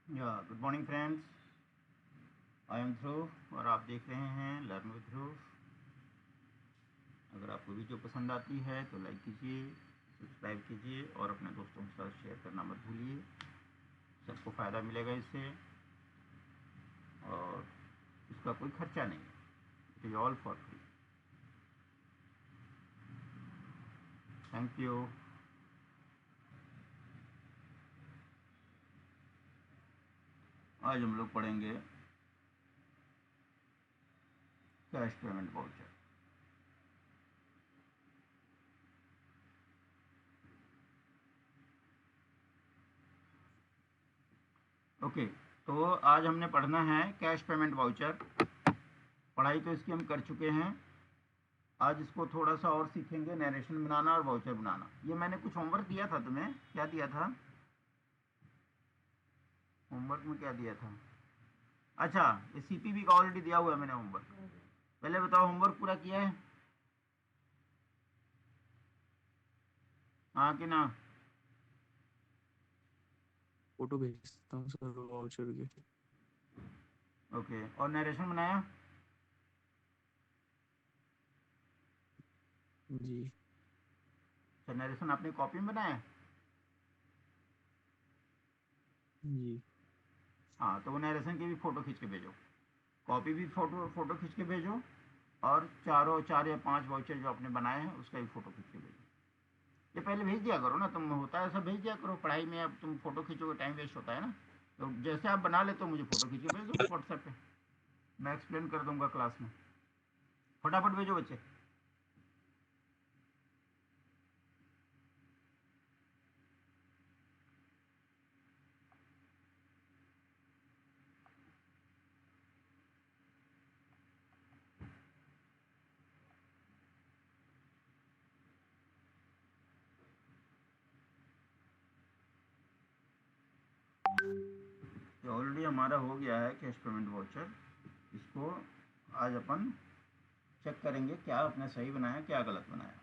Good morning friends. I am Dhruv और आप देख रहे हैं लर्न विद ध्रुव। अगर आपको वीडियो पसंद आती है तो लाइक कीजिए, सब्सक्राइब कीजिए और अपने दोस्तों के साथ शेयर करना मत भूलिए। सबको फ़ायदा मिलेगा इससे और इसका कोई खर्चा नहीं है। It is all for free. Thank you. आज हम लोग पढ़ेंगे कैश पेमेंट वाउचर। ओके, तो आज हमने पढ़ना है कैश पेमेंट वाउचर। पढ़ाई तो इसकी हम कर चुके हैं। आज इसको थोड़ा सा और सीखेंगे, नरेशन बनाना और वाउचर बनाना। ये मैंने कुछ होमवर्क दिया था तुम्हें। क्या दिया था होमवर्क में? क्या दिया था? अच्छा, ये सीपीबी का ऑलरेडी दिया हुआ है मैंने होमवर्क। पहले बताओ, होमवर्क पूरा किया है? हाँ कि ना? फोटो भेजता हूँ सर वाउचर के। ओके, और नरेशन बनाया? जी अच्छा, नरेशन आपने कॉपी में बनाया? जी। हाँ, तो वो नरेशन की भी फ़ोटो खींच के भेजो। कॉपी भी फ़ोटो फ़ोटो खींच के भेजो और चारों 4 या 5 वाउचर जो आपने बनाए हैं उसका भी फ़ोटो खींच के भेजो। ये पहले भेज दिया करो ना तुम, होता है ऐसा, भेज दिया करो। पढ़ाई में अब तुम फ़ोटो खींचोगे टाइम वेस्ट होता है ना। तो जैसे आप बना लेते हो मुझे फ़ोटो खींच के भेज दो व्हाट्सएप पे, मैं एक्सप्लेन कर दूंगा क्लास में। फटाफट भेजो बच्चे। ये ऑलरेडी हमारा हो गया है कैश पेमेंट वाउचर। इसको आज अपन चेक करेंगे क्या आपने सही बनाया क्या गलत बनाया।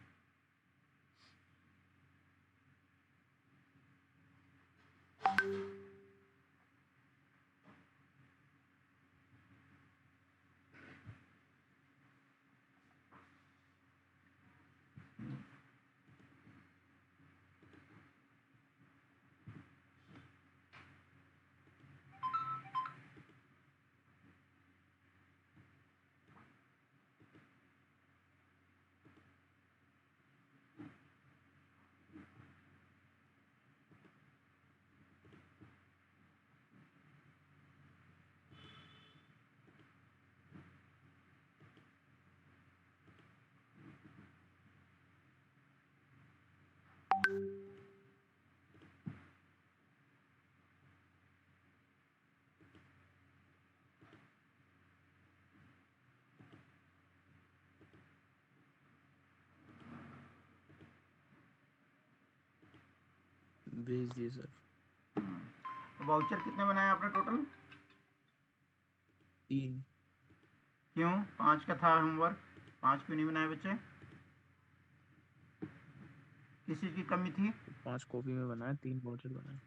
भेज दिए सर। तो वाउचर कितने बनाए आपने टोटल? 3। क्यों? 5 का था होमवर्क, 5 क्यों नहीं बनाए बच्चे? किस चीज़ की कमी थी? 5 कॉपी में बनाया, 3 वाउचर बनाए।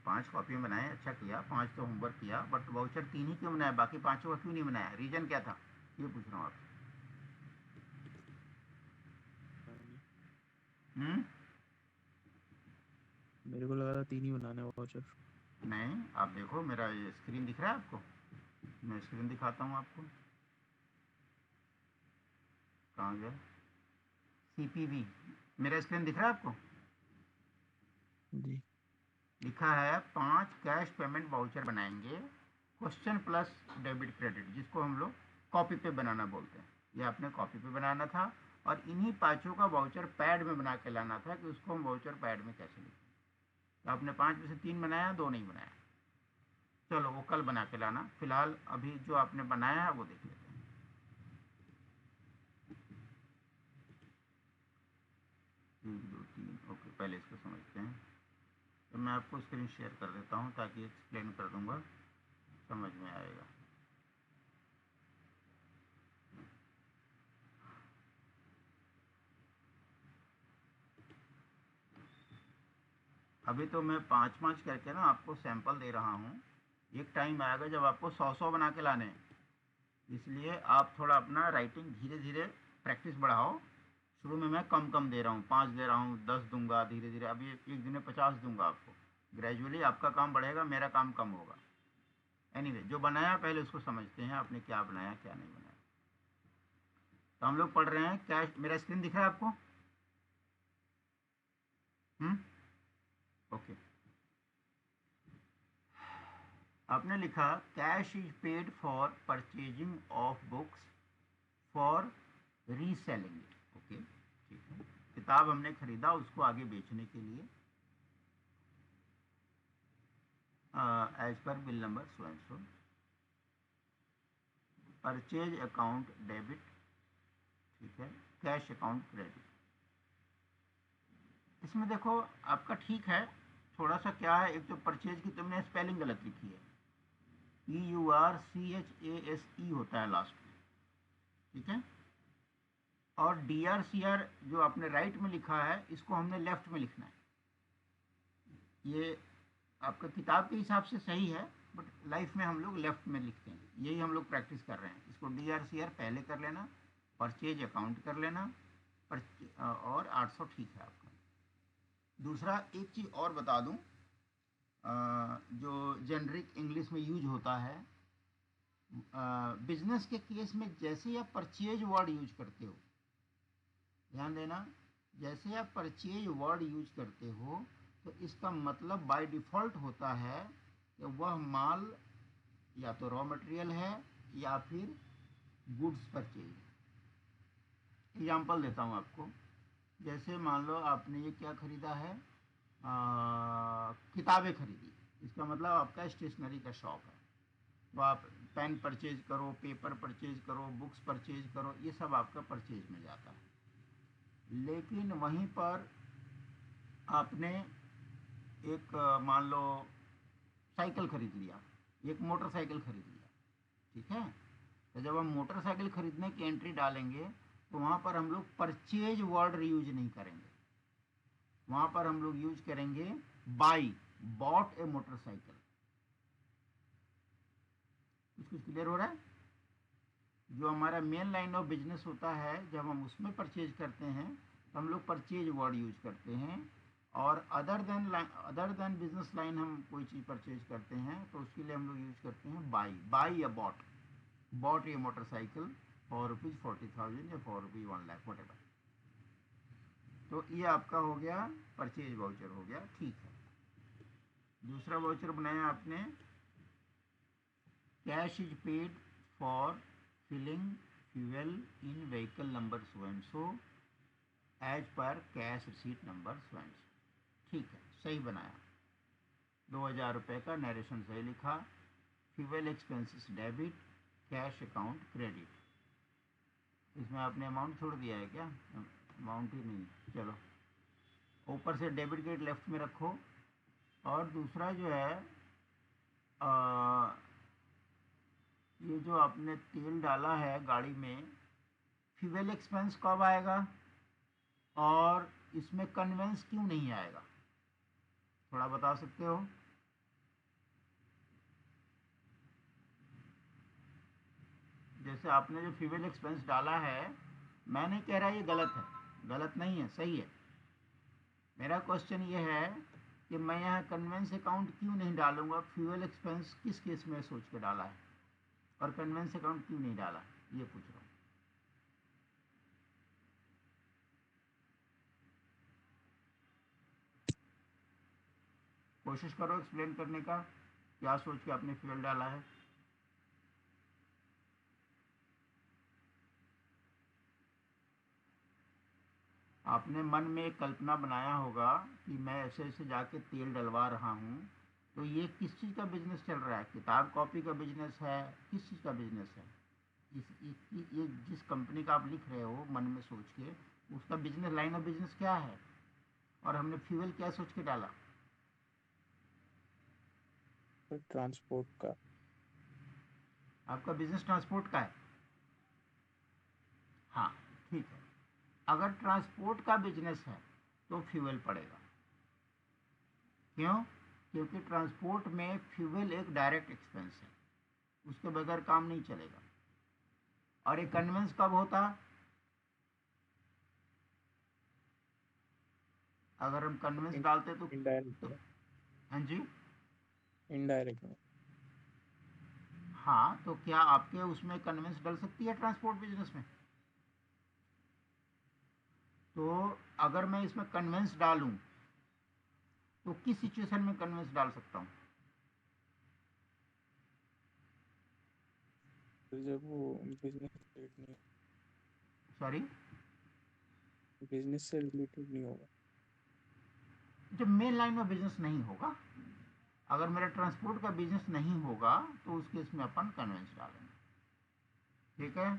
5 कॉपी में बनाए, अच्छा किया। 5 तो होमवर्क किया, बट वाउचर 3 ही क्यों बनाया? बाकी पाँचों का क्यों नहीं बनाया? रीज़न क्या था, ये पूछ रहा हूँ आपसे। नहीं, हम्म? मेरे को लगा था 3 ही बनाने वाउचर। नहीं, आप देखो, मेरा ये स्क्रीन दिख रहा है आपको? मैं स्क्रीन दिखाता हूँ आपको। कहाँ गया? सीपीवी, मेरा स्क्रीन दिख रहा है आपको? जी। लिखा है 5 कैश पेमेंट वाउचर बनाएंगे, क्वेश्चन प्लस डेबिट क्रेडिट, जिसको हम लोग कॉपी पे बनाना बोलते हैं। ये आपने कॉपी पे बनाना था और इन्हीं पाँचों का वाउचर पैड में बना के लाना था कि उसको हम वाउचर पैड में कैसे लिखें। तो आपने 5 में से 3 बनाया, 2 नहीं बनाया। चलो वो कल बना के लाना, फिलहाल अभी जो आपने बनाया है वो देख लेते हैं। 1 2 3, ओके, पहले इसको समझते हैं। तो मैं आपको स्क्रीन शेयर कर देता हूँ ताकि एक्सप्लेन कर दूंगा, समझ में आएगा। अभी तो मैं 5-5 करके ना आपको सैंपल दे रहा हूँ। एक टाइम आएगा जब आपको 100-100 बना के लाने हैं, इसलिए आप थोड़ा अपना राइटिंग धीरे धीरे प्रैक्टिस बढ़ाओ। शुरू में मैं कम कम दे रहा हूँ, 5 दे रहा हूँ, 10 दूंगा धीरे धीरे, अभी एक दिन में 50 दूंगा आपको। ग्रेजुअली आपका काम बढ़ेगा, मेरा काम कम होगा। एनीवे, जो बनाया पहले उसको समझते हैं, आपने क्या बनाया क्या नहीं बनाया। तो हम लोग पढ़ रहे हैं कैश। मेरा स्क्रीन दिख रहा है आपको? ओके। आपने लिखा cash is paid for purchasing of books for reselling it. Okay, ठीक है। किताब हमने खरीदा उसको आगे बेचने के लिए, as per bill number so and so. Purchase account debit, ठीक है। Cash account credit. इसमें देखो आपका ठीक है, थोड़ा सा क्या है, एक तो परचेज की तुमने स्पेलिंग गलत लिखी है, PURCHASE होता है लास्ट में, ठीक है। और DRCR जो आपने राइट में लिखा है, इसको हमने लेफ्ट में लिखना है। ये आपका किताब के हिसाब से सही है, बट लाइफ में हम लोग लेफ्ट में लिखते हैं, यही हम लोग प्रैक्टिस कर रहे हैं। इसको DRCR पहले कर लेना, परचेज अकाउंट कर लेना, और 800 ठीक है आपका। दूसरा एक चीज़ और बता दूं, जो जेनरिक इंग्लिश में यूज होता है, बिजनेस के केस में जैसे आप परचेज वर्ड यूज करते हो, ध्यान देना, जैसे आप परचेज वर्ड यूज करते हो तो इसका मतलब बाय डिफ़ॉल्ट होता है कि वह माल या तो रॉ मटेरियल है या फिर गुड्स परचेज। एग्जांपल देता हूँ आपको, जैसे मान लो आपने ये क्या खरीदा है, किताबें खरीदी, इसका मतलब आपका स्टेशनरी का शॉप है, तो आप पेन परचेज करो, पेपर परचेज करो, बुक्स परचेज करो, ये सब आपका परचेज में जाता है। लेकिन वहीं पर आपने एक मान लो साइकिल खरीद लिया, एक मोटरसाइकिल खरीद लिया, ठीक है। तो जब हम मोटरसाइकिल खरीदने की एंट्री डालेंगे तो वहाँ पर हम लोग परचेज वर्ड यूज नहीं करेंगे, वहाँ पर हम लोग यूज करेंगे बाई, बॉट ए मोटरसाइकिल। कुछ क्लियर हो रहा है? जो हमारा मेन लाइन ऑफ बिजनेस होता है, जब हम उसमें परचेज करते हैं तो हम लोग परचेज वर्ड यूज करते हैं, और अदर देन बिजनेस लाइन हम कोई चीज़ परचेज करते हैं तो उसके लिए हम लोग यूज करते हैं बाई या bought. Bought a motorcycle for ₹40,000 या फॉर ₹1,00,000 वट एवर। तो ये आपका हो गया परचेज वाउचर, हो गया, ठीक है। दूसरा वाउचर बनाया आपने, cash is paid for filling fuel in vehicle number so and so as per cash receipt number so and so, ठीक है, सही बनाया। 2,000 रुपये का नरेशन सही लिखा। Fuel expenses debit, cash account credit. इसमें आपने अमाउंट छोड़ दिया है क्या? अमाउंट ही नहीं, चलो ऊपर से डेबिट क्रेडिट लेफ्ट में रखो। और दूसरा जो है, ये जो आपने तेल डाला है गाड़ी में, फ्यूल एक्सपेंस कब आएगा और इसमें कन्वेंस क्यों नहीं आएगा, थोड़ा बता सकते हो? जैसे आपने जो फ्यूल एक्सपेंस डाला है, मैं नहीं कह रहा ये गलत है, गलत नहीं है, सही है। मेरा क्वेश्चन ये है कि मैं यहाँ कन्वेंस अकाउंट क्यों नहीं डालूंगा, फ्यूल एक्सपेंस किस केस में सोच के डाला है, और कन्वेंस अकाउंट क्यों नहीं डाला, ये पूछ रहा हूँ। कोशिश करो एक्सप्लेन करने का, क्या सोच के आपने फ्यूल डाला है। आपने मन में एक कल्पना बनाया होगा कि मैं ऐसे ऐसे जाके तेल डलवा रहा हूँ, तो ये किस चीज़ का बिजनेस चल रहा है, किताब कॉपी का बिजनेस है, किस चीज़ का बिजनेस है? ये जिस कंपनी का आप लिख रहे हो मन में सोच के, उसका बिजनेस, लाइन ऑफ बिजनेस क्या है, और हमने फ्यूल क्या सोच के डाला? ट्रांसपोर्ट का। आपका बिजनेस ट्रांसपोर्ट का है, हाँ, ठीक है। अगर ट्रांसपोर्ट का बिजनेस है तो फ्यूल पड़ेगा, क्यों? क्योंकि ट्रांसपोर्ट में फ्यूल एक डायरेक्ट एक्सपेंस है, उसके बगैर काम नहीं चलेगा। और एक कन्वेंस कब होता? अगर हम कन्वेंस डालते तो इनडायरेक्ट हाँ जी, इनडायरेक्ट में। हाँ, तो क्या आपके उसमें कन्वेंस डल सकती है ट्रांसपोर्ट बिजनेस में? तो अगर मैं इसमें कन्वेंस डालूं तो किस सिचुएशन में कन्वेंस डाल सकता हूँ? तो जब वो बिजनेस रिलेटेड नहीं सॉरी, बिजनेस से रिलेटेड नहीं होगा। जब मेन लाइन में बिजनेस नहीं होगा, अगर मेरा ट्रांसपोर्ट का बिजनेस नहीं होगा तो उस केस में अपन कन्वेंस डालेंगे। ठीक है,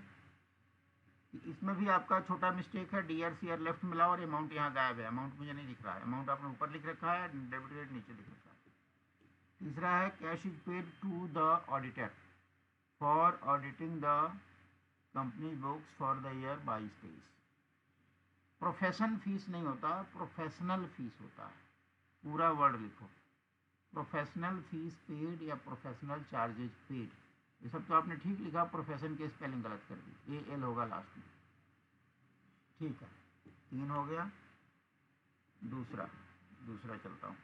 इसमें भी आपका छोटा मिस्टेक है, D R C R left मिला और अमाउंट यहाँ गायब है, अमाउंट मुझे नहीं दिख रहा है, अमाउंट आपने ऊपर लिख रखा है, डेबिट क्रेडिट नीचे लिख रखा है। तीसरा है cash is paid to the auditor for auditing the company books for the year 22-23। Profession fees नहीं होता, प्रोफेशनल फीस होता है, पूरा वर्ड लिखो, प्रोफेशनल फीस पेड या प्रोफेशनल चार्जेज पेड। ये सब तो आपने ठीक लिखा, प्रोफेशन की स्पेलिंग गलत कर दी, ए एल होगा लास्ट में। ठीक है, 3 हो गया। दूसरा दूसरा चलता हूँ,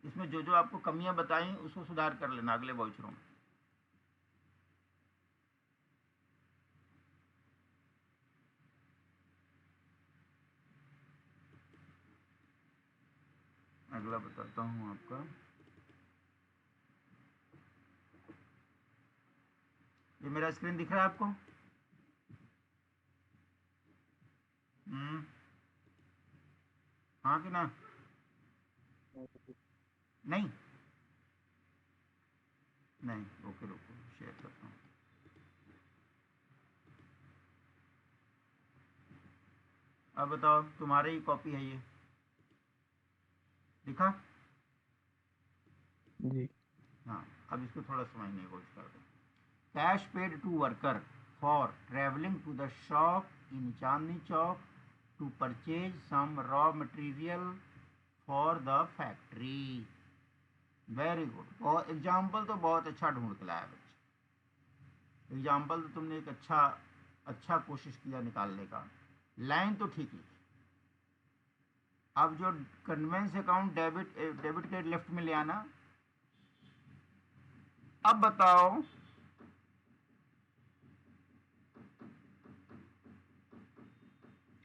इसमें जो जो आपको कमियां बताई उसको सुधार कर लेना अगले वाउचरों में। अगला बताता हूँ आपका, ये मेरा स्क्रीन दिख रहा है आपको? हाँ कि ना? नहीं नहीं, ओके, रुको शेयर करता हूँ। अब बताओ, तुम्हारी ही कॉपी है ये, दिखा? जी। हाँ, अब इसको थोड़ा समझने की कोशिश करते हैं। Cash paid to worker for travelling to the shop in Chandni Chowk to purchase some raw material for the factory. Very good, और एग्जाम्पल तो बहुत अच्छा ढूंढ के लाया बच्चे, एग्जाम्पल तो तुमने एक अच्छा कोशिश किया निकालने का, लाइन तो ठीक लिखी। अब जो conveyance account debit credit left में ले आना। अब बताओ,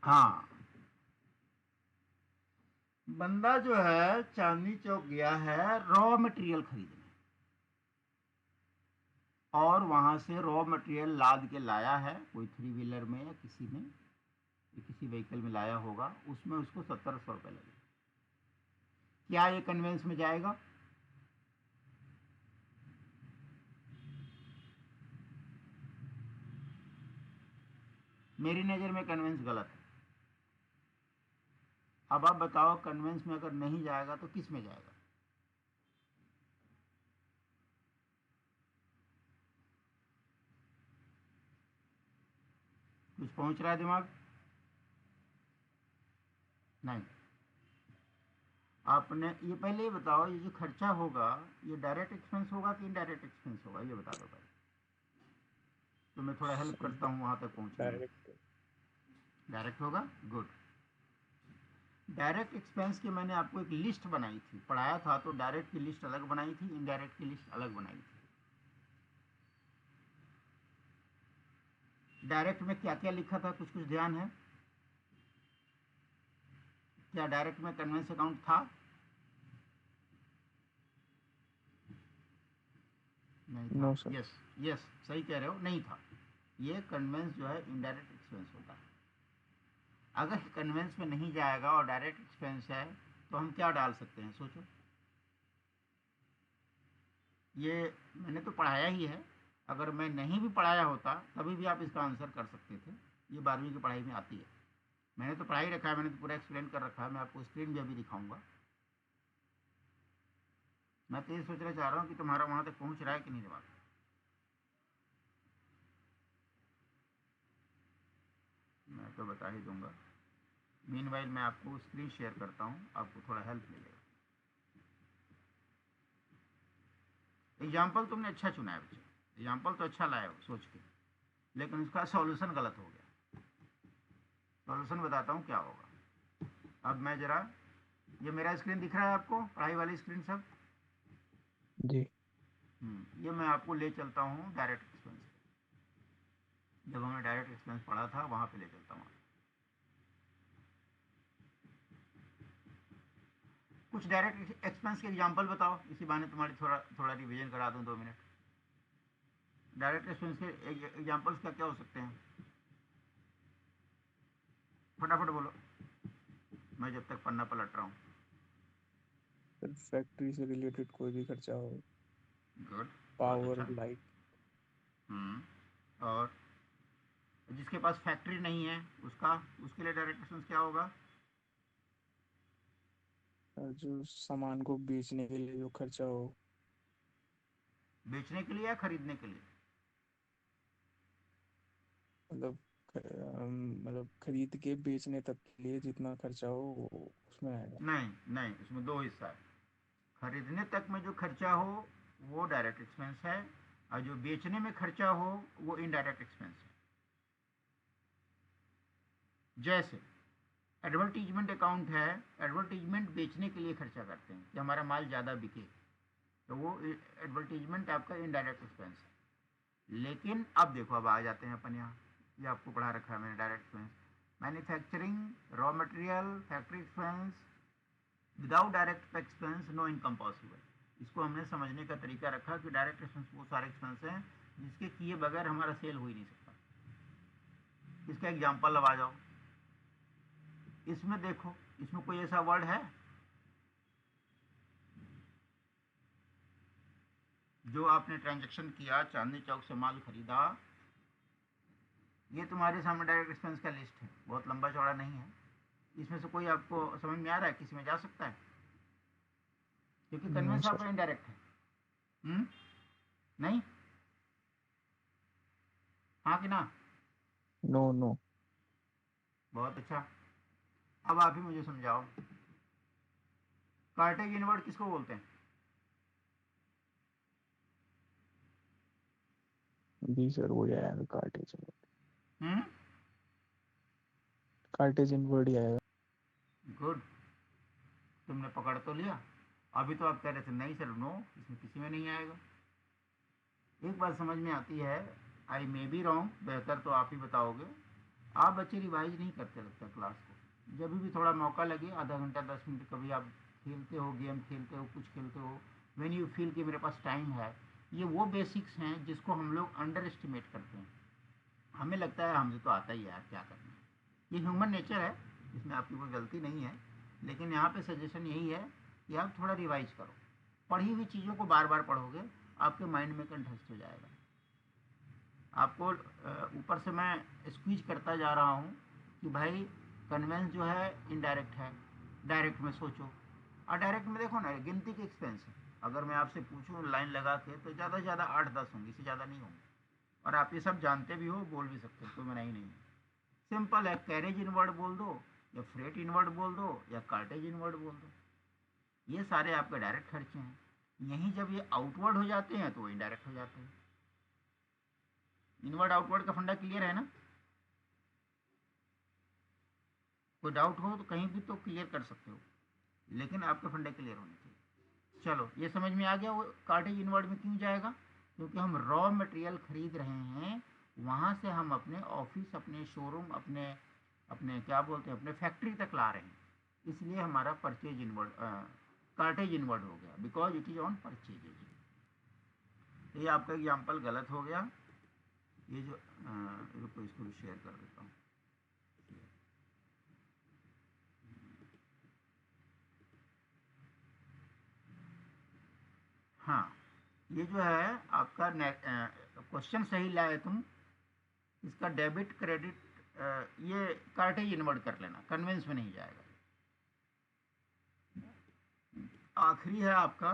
हाँ, बंदा जो है चांदनी चौक गया है रॉ मटेरियल खरीदने, और वहां से रॉ मटेरियल लाद के लाया है, कोई 3 व्हीलर में या किसी में, किसी व्हीकल में लाया होगा, उसमें उसको 1700 रुपये लगे। क्या ये कन्वेंस में जाएगा? मेरी नज़र में कन्वेंस गलत है। अब आप बताओ, कन्वेंस में अगर नहीं जाएगा तो किस में जाएगा? कुछ पहुंच रहा है दिमाग? नहीं। आपने ये पहले ये बताओ, ये जो खर्चा होगा ये डायरेक्ट एक्सपेंस होगा कि इनडायरेक्ट एक्सपेंस होगा, ये बता दो भाई, तो मैं थोड़ा हेल्प करता हूँ वहां तक पहुंचने में। डायरेक्ट। डायरेक्ट होगा, गुड। डायरेक्ट एक्सपेंस की मैंने आपको एक लिस्ट बनाई थी, पढ़ाया था, तो डायरेक्ट की लिस्ट अलग बनाई थी, इनडायरेक्ट की लिस्ट अलग बनाई थी। डायरेक्ट में क्या क्या लिखा था, कुछ कुछ ध्यान है? क्या डायरेक्ट में कन्वेंस अकाउंट था? नहीं था। No sir. यस यस, सही कह रहे हो, नहीं था। ये कन्वेंस जो है इनडायरेक्ट एक्सपेंस होता है। अगर कन्वेंस में नहीं जाएगा और डायरेक्ट एक्सपेंस है तो हम क्या डाल सकते हैं, सोचो। ये मैंने तो पढ़ाया ही है, अगर मैं नहीं भी पढ़ाया होता तभी भी आप इसका आंसर कर सकते थे, ये 12वीं की पढ़ाई में आती है। मैंने तो पढ़ाई रखा है, मैंने तो पूरा एक्सप्लेन कर रखा है, मैं आपको स्क्रीन भी अभी दिखाऊंगा। मैं तो ये सोचना चाह रहा हूँ कि तुम्हारा वहाँ तक पहुँच रहा है कि नहीं दिमाग। मैं तो बता ही दूंगा। मीनवाइल मैं आपको स्क्रीन शेयर करता हूँ, आपको थोड़ा हेल्प मिलेगा। एग्जाम्पल तुमने अच्छा चुना है बच्चे, एग्जाम्पल तो अच्छा लाया हो सोच के, लेकिन उसका सॉल्यूशन गलत हो गया। सॉल्यूशन बताता हूँ क्या होगा। अब मैं जरा, ये मेरा स्क्रीन दिख रहा है आपको, पढ़ाई वाली स्क्रीन सब? जी। ये मैं आपको ले चलता हूँ डायरेक्ट एक्सपेंस। जब हमने डायरेक्ट एक्सपेंस पढ़ा था वहाँ पे ले चलता हूँ। कुछ डायरेक्ट एक्सपेंस के एग्जाम्पल बताओ, इसी बहाने तुम्हारी थोड़ा थोड़ा रिवीजन करा दूँ 2 मिनट। डायरेक्ट एक्सपेंस के एग्जाम्पल्स क्या क्या हो सकते हैं, फटाफट बोलो, मैं जब तक पन्ना पलट रहा हूँ। सर फैक्ट्री से रिलेटेड कोई भी खर्चा हो, गुड, बहुत पावर, अच्छा। लाइट। और जिसके पास फैक्ट्री नहीं है उसका, उसके लिए डायरेक्ट एक्सपेंस क्या होगा? जो सामान को बेचने के लिए जो खर्चा हो, बेचने के लिए या खरीदने के लिए? मतलब मतलब खरीद के बेचने तक के लिए जितना खर्चा हो वो उसमें आएगा। नहीं नहीं, उसमें 2 हिस्सा है। खरीदने तक में जो खर्चा हो वो डायरेक्ट एक्सपेंस है, और जो बेचने में खर्चा हो वो इनडायरेक्ट एक्सपेंस है। जैसे एडवर्टीजमेंट अकाउंट है, एडवर्टीजमेंट बेचने के लिए खर्चा करते हैं कि हमारा माल ज़्यादा बिके, तो वो एडवर्टीजमेंट आपका इनडायरेक्ट एक्सपेंस है। लेकिन अब देखो, अब आ जाते हैं अपन यहाँ, ये आपको पढ़ा रखा है मैंने direct expense. Manufacturing raw material factory expense, without direct expense no income possible. इसको हमने समझने का तरीका रखा कि डायरेक्ट एक्सपेंस वो सारे एक्सपेंस हैं जिसके किए बगैर हमारा सेल हो ही नहीं सकता। इसका एग्जाम्पल अब आ जाओ, इसमें देखो, इसमें कोई ऐसा वर्ड है जो आपने ट्रांजैक्शन किया, चांदनी चौक से माल खरीदा, ये तुम्हारे सामने डायरेक्ट एक्सपेंस का लिस्ट है, बहुत लंबा चौड़ा नहीं है। इसमें से कोई आपको समझ में आ रहा है, किसी में जा सकता है? क्योंकि नो कन्वेंस आपका सर। इनडायरेक्ट है। नहीं, हाँ कि ना? No no. बहुत अच्छा। अब आप ही मुझे समझाओ, कार्टेज इनवर्ड किसको बोलते हैं? जी सर, वो ही आएगा कार्टेज। हम्म, कार्टेज इनवर्ड ही आएगा। गुड, तुमने पकड़ तो लिया। अभी तो आप कह रहे थे नहीं सर, नो, इसमें किसी में नहीं आएगा। एक बात समझ में आती है, आई मे बी रॉन्ग, बेहतर तो आप ही बताओगे। आप बच्चे रिवाइज नहीं करते लगता क्लास को। जब भी थोड़ा मौका लगे, आधा घंटा 10 मिनट, कभी आप खेलते हो, गेम खेलते हो, कुछ खेलते हो, व्हेन यू फील कि मेरे पास टाइम है, ये वो बेसिक्स हैं जिसको हम लोग अंडर एस्टिमेट करते हैं। हमें लगता है हमसे तो आता ही है यार, क्या करना है। ये ह्यूमन नेचर है, इसमें आपकी कोई गलती नहीं है। लेकिन यहाँ पे सजेशन यही है कि आप थोड़ा रिवाइज करो। पढ़ी हुई चीज़ों को बार बार पढ़ोगे, आपके माइंड में कंठस्थ हो जाएगा। आपको ऊपर से मैं स्क्वीज करता जा रहा हूँ कि भाई कन्वेंस जो है इनडायरेक्ट है, डायरेक्ट में सोचो। और डायरेक्ट में देखो ना, गिनती के एक्सपेंस है। अगर मैं आपसे पूछूँ लाइन लगा के, तो ज़्यादा से ज़्यादा 8-10 होंगी, इससे ज़्यादा नहीं होंगे। और आप ये सब जानते भी हो, बोल भी सकते हो, कोई मनाही नहीं है। सिंपल है, कैरेज इनवर्ड बोल दो, या फ्रेट इनवर्ड बोल दो, या कार्टेज इनवर्ड बोल दो। ये सारे आपके डायरेक्ट खर्चे हैं। यहीं जब ये आउटवर्ड हो जाते हैं तो वो इनडायरेक्ट हो जाते हैं। इनवर्ड आउटवर्ड का फंडा क्लियर है ना? कोई डाउट हो तो कहीं भी तो क्लियर कर सकते हो, लेकिन आपके फंडे क्लियर होने चाहिए। चलो, ये समझ में आ गया वो कार्टेज इनवर्ड में क्यों जाएगा। क्योंकि हम रॉ मटेरियल खरीद रहे हैं, वहाँ से हम अपने ऑफिस, अपने शोरूम, अपने अपने क्या बोलते हैं, अपने फैक्ट्री तक ला रहे हैं। इसलिए हमारा परचेज इनवर्ड, कार्टेज इनवर्ड हो गया, because it is on purchases. ये आपका एग्जाम्पल गलत हो गया। ये जो रुको, इसको भी शेयर कर देता हूँ। हाँ, ये जो है आपका क्वेश्चन सही लाए तुम। इसका डेबिट क्रेडिट, ये कार्टेज इनवर्ट कर लेना, कन्वेंस में नहीं जाएगा। आखिरी है आपका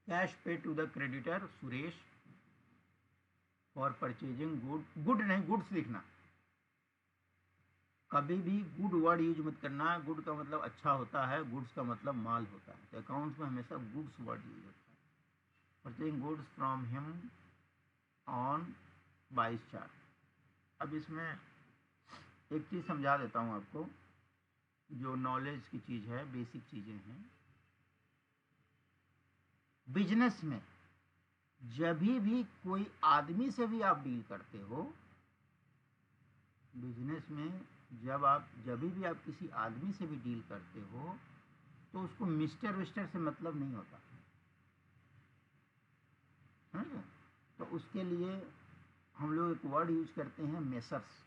cash pay to the creditor Suresh for purchasing good, good नहीं, गुड्स लिखना। कभी भी गुड वर्ड यूज मत करना। गुड का मतलब अच्छा होता है, गुड्स का मतलब माल होता है। तो अकाउंट्स में हमेशा गुड्स वर्ड यूज होता है। Purchasing goods from him on 22/4। अब इसमें एक चीज़ समझा देता हूँ आपको, जो नॉलेज की चीज़ है, बेसिक चीज़ें हैं। बिजनेस में जब भी कोई आदमी से भी आप डील करते हो, बिजनेस में जब भी आप किसी आदमी से भी डील करते हो, तो उसको मिस्टर विस्टर से मतलब नहीं होता है। तो उसके लिए हम लोग एक वर्ड यूज करते हैं, messrs.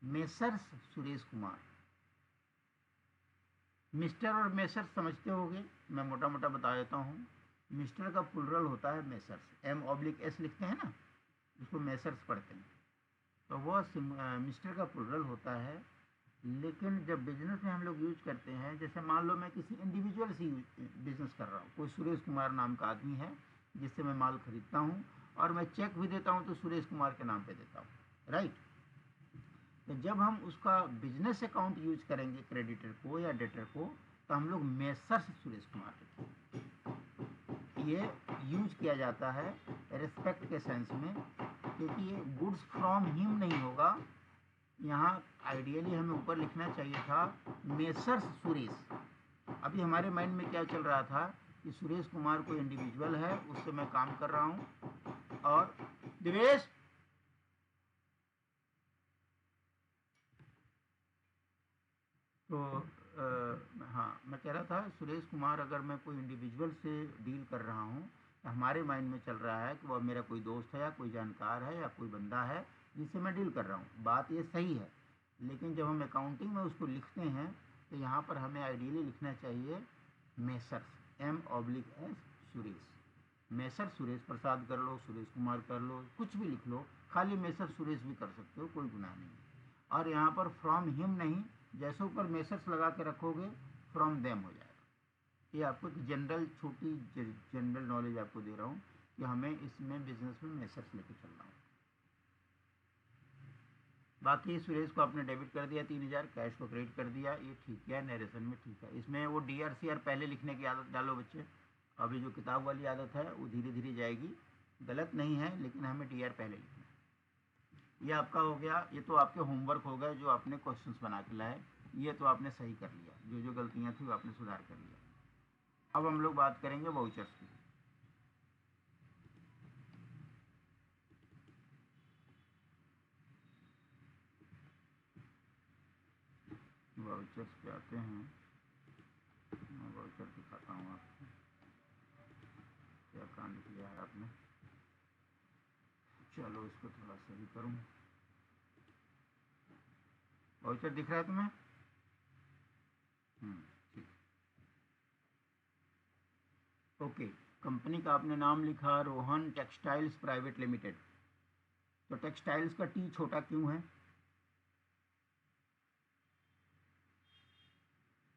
Messrs Suresh Kumar. Mister और मेसर्स समझते होंगे, मैं मोटा मोटा बता देता हूँ। मिस्टर का प्लुरल होता है मेसर्स, M/S लिखते हैं ना, उसको मेसर्स पढ़ते हैं। तो वो मिस्टर का प्लुरल होता है। लेकिन जब बिजनेस में हम लोग यूज करते हैं, जैसे मान लो मैं किसी इंडिविजुअल से बिजनेस कर रहा हूँ, कोई सुरेश कुमार नाम का आदमी है जिससे मैं माल खरीदता हूँ, और मैं चेक भी देता हूँ तो सुरेश कुमार के नाम पे देता हूँ, राइट। तो जब हम उसका बिजनेस अकाउंट यूज करेंगे, क्रेडिटर को या डेटर को, तो हम लोग मेसर्स सुरेश कुमार ये यूज किया जाता है रिस्पेक्ट के सेंस में, क्योंकि ये गुड्स फ्रॉम हिम नहीं होगा। यहाँ आइडियली हमें ऊपर लिखना चाहिए था मेसर्स सुरेश। अभी हमारे माइंड में क्या चल रहा था कि सुरेश कुमार कोई इंडिविजुअल है, उससे मैं काम कर रहा हूँ। और दिवेश, तो हाँ, मैं कह रहा था सुरेश कुमार अगर मैं कोई इंडिविजुअल से डील कर रहा हूँ, तो हमारे माइंड में चल रहा है कि वह मेरा कोई दोस्त है या कोई जानकार है या कोई बंदा है जिससे मैं डील कर रहा हूँ। बात ये सही है, लेकिन जब हम अकाउंटिंग में उसको लिखते हैं तो यहाँ पर हमें आइडियली लिखना चाहिए messrs, M/S Suresh. Messrs Suresh Prasad कर लो, सुरेश कुमार कर लो, कुछ भी लिख लो, खाली मेसर सुरेश भी कर सकते हो, कोई गुनाह नहीं। और यहाँ पर फ्रॉम हिम नहीं, जैसे ऊपर मेसर्स लगा के रखोगे फ्रॉम देम हो जाएगा। ये आपको एक जनरल छोटी जनरल नॉलेज आपको दे रहा हूँ कि हमें इसमें बिजनेस में मेसर्स लेके चलना है। बाकी सुरेश को आपने डेबिट कर दिया 3000, कैश को क्रेडिट कर दिया, ये ठीक है, नरेशन में ठीक है। इसमें वो DRCR पहले लिखने की आदत डालो बच्चे। अभी जो किताब वाली आदत है वो धीरे धीरे जाएगी, गलत नहीं है, लेकिन हमें DR पहले लिखना है। ये आपका हो गया, ये तो आपके होमवर्क हो गए जो आपने क्वेश्चंस बना के लाए, ये तो आपने सही कर लिया, जो जो गलतियाँ थी वो आपने सुधार कर लिया। अब हम लोग बात करेंगे वाउचर्स की। वाउचर्स पे आते हैं, मैं वाउचर दिखाता हूँ आपको क्या कांड किया है आपने। चलो इसको थोड़ा सही करूँ। वाउचर दिख रहा है तुम्हें? ठीक। ओके, कंपनी का आपने नाम लिखा रोहन टेक्सटाइल्स प्राइवेट लिमिटेड। तो टेक्सटाइल्स का टी छोटा क्यों है?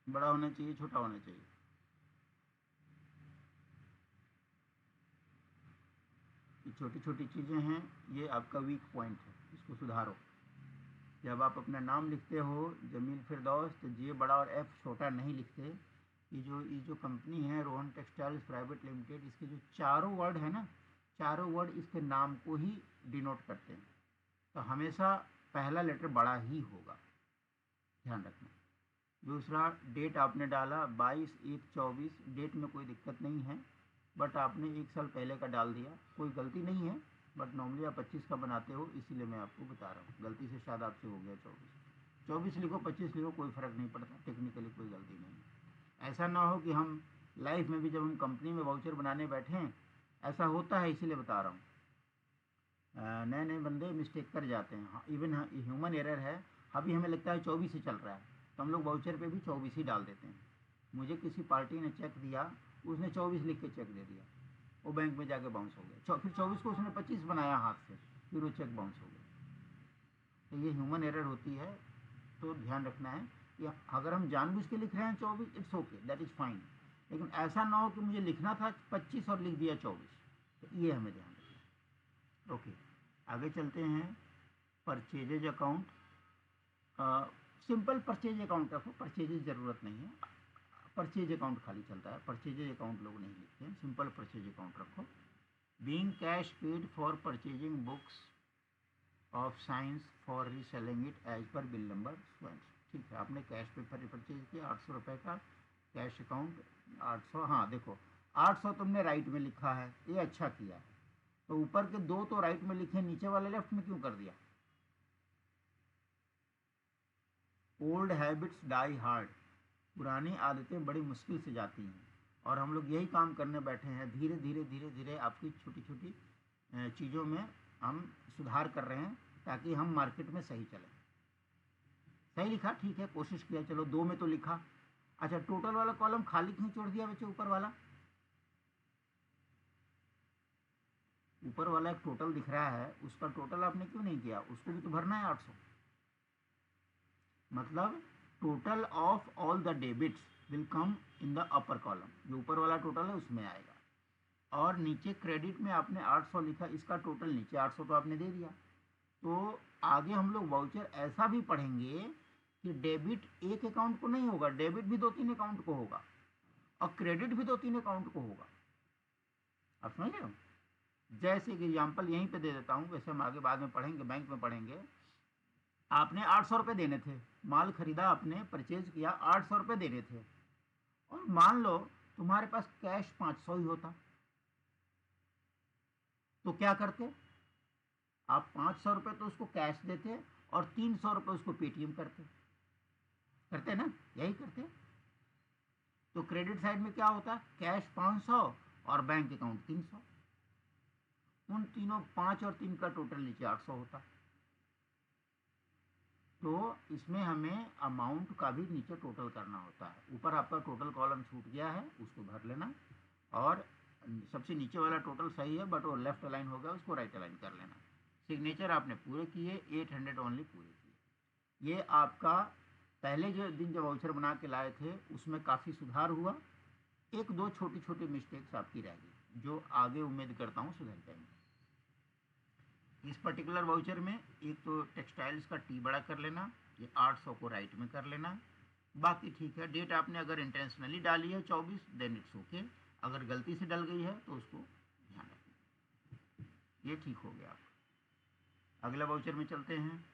बड़ा होना चाहिए, छोटा होना चाहिए? ये छोटी छोटी चीज़ें हैं, ये आपका वीक पॉइंट है, इसको सुधारो। जब आप अपना नाम लिखते हो जमील फिरदौस, तो जे बड़ा और एफ छोटा नहीं लिखते। ये जो कंपनी है रोहन टेक्सटाइल्स प्राइवेट लिमिटेड, इसके जो चारों वर्ड है ना, चारों वर्ड इसके नाम को ही डिनोट करते हैं। तो हमेशा पहला लेटर बड़ा ही होगा, ध्यान रखना। दूसरा, डेट आपने डाला 22/1/24, डेट में कोई दिक्कत नहीं है, बट आपने 1 साल पहले का डाल दिया, कोई गलती नहीं है, बट नॉर्मली आप 25 का बनाते हो, इसीलिए मैं आपको बता रहा हूँ। गलती से शायद आपसे हो गया 24 लिखो, 25 लिखो, कोई फ़र्क नहीं पड़ता, टेक्निकली कोई गलती नहीं है। ऐसा ना हो कि हम लाइफ में भी जब हम कंपनी में वाउचर बनाने बैठें, ऐसा होता है, इसीलिए बता रहा हूँ। नए नए बंदे मिस्टेक कर जाते हैं, इवन ह्यूमन एरर है। अभी हमें लगता है 24 ही चल रहा है, तो हम लोग वाउचर पे भी 24 ही डाल देते हैं। मुझे किसी पार्टी ने चेक दिया, उसने 24 लिख के चेक दे दिया, वो बैंक में जाके बाउंस हो गया। फिर 24 को उसने 25 बनाया हाथ से, फिर वो चेक बाउंस हो गया। तो ये ह्यूमन एरर होती है, तो ध्यान रखना है कि अगर हम जानबूझ के लिख रहे हैं 24, it's okay, that is fine. लेकिन ऐसा ना हो कि मुझे लिखना था 25 और लिख दिया 24, तो ये हमें ध्यान रखना है। ओके, आगे चलते हैं। Purchases account, simple purchase account रखो, परचेजेज ज़रूरत नहीं है, परचेज अकाउंट खाली चलता है, परचेजेज अकाउंट लोग नहीं लिखते हैं, सिंपल परचेज अकाउंट रखो। Being cash paid for purchasing books of science for reselling it as per bill number स्वयं। ठीक है, आपने कैश पे परचेज किया 800 रुपये का, कैश अकाउंट 800, हाँ देखो 800 तुमने राइट में लिखा है, ये अच्छा किया है। तो ऊपर के दो तो राइट में लिखे, नीचे वाले लेफ्ट में क्यों कर दिया? ओल्ड हैबिट्स डाई हार्ड, पुरानी आदतें बड़ी मुश्किल से जाती हैं, और हम लोग यही काम करने बैठे हैं। धीरे धीरे धीरे धीरे आपकी छोटी छोटी चीज़ों में हम सुधार कर रहे हैं ताकि हम मार्केट में सही चलें। सही लिखा, ठीक है, कोशिश किया, चलो दो में तो लिखा। अच्छा, टोटल वाला कॉलम खाली क्यों छोड़ दिया बच्चे? ऊपर वाला, ऊपर वाला एक टोटल दिख रहा है, उसका टोटल आपने क्यों नहीं किया? उसको भी तो भरना है 800। मतलब total of all the debits will come in the upper column, जो ऊपर वाला टोटल है उसमें आएगा। और नीचे क्रेडिट में आपने 800 लिखा, इसका टोटल नीचे 800 तो आपने दे दिया। तो आगे हम लोग वाउचर ऐसा भी पढ़ेंगे कि डेबिट एक अकाउंट को नहीं होगा, डेबिट भी 2-3 अकाउंट को होगा, और क्रेडिट भी 2-3 अकाउंट को होगा। आप समझ रहे हो? जैसे कि एग्जाम्पल यहीं पे दे देता हूँ, वैसे हम आगे बाद में पढ़ेंगे, बैंक में पढ़ेंगे। आपने 800 रुपये देने थे, माल खरीदा, आपने परचेज किया, 800 रुपये देने थे, और मान लो तुम्हारे पास कैश 500 ही होता, तो क्या करते? आप 500 रुपये तो उसको कैश देते और 300 रुपये उसको पेटीएम करते, करते ना? यही करते। तो क्रेडिट साइड में क्या होता? कैश 500 और बैंक अकाउंट 300, उन तीनों 5 और 3 का टोटल नीचे 800 होता। तो इसमें हमें अमाउंट का भी नीचे टोटल करना होता है। ऊपर आपका टोटल कॉलम छूट गया है, उसको भर लेना, और सबसे नीचे वाला टोटल सही है बट वो लेफ्ट अलाइन हो गया, उसको राइट अलाइन कर लेना। सिग्नेचर आपने पूरे किए, 800 ओनली पूरे किए। ये आपका पहले जो दिन जब वाउचर बना के लाए थे उसमें काफ़ी सुधार हुआ। एक दो छोटी छोटी मिस्टेक्स आपकी रह गई जो आगे उम्मीद करता हूँ सुधर जाएंगे। इस पर्टिकुलर वाउचर में एक तो टेक्सटाइल्स का टी बड़ा कर लेना, ये 800 को राइट में कर लेना, बाकी ठीक है। डेट आपने अगर इंटेंशनली डाली है 24, देन इट्स ओके, अगर गलती से डल गई है तो उसको ध्यान रखना। ये ठीक हो गया। अगला वाउचर में चलते हैं।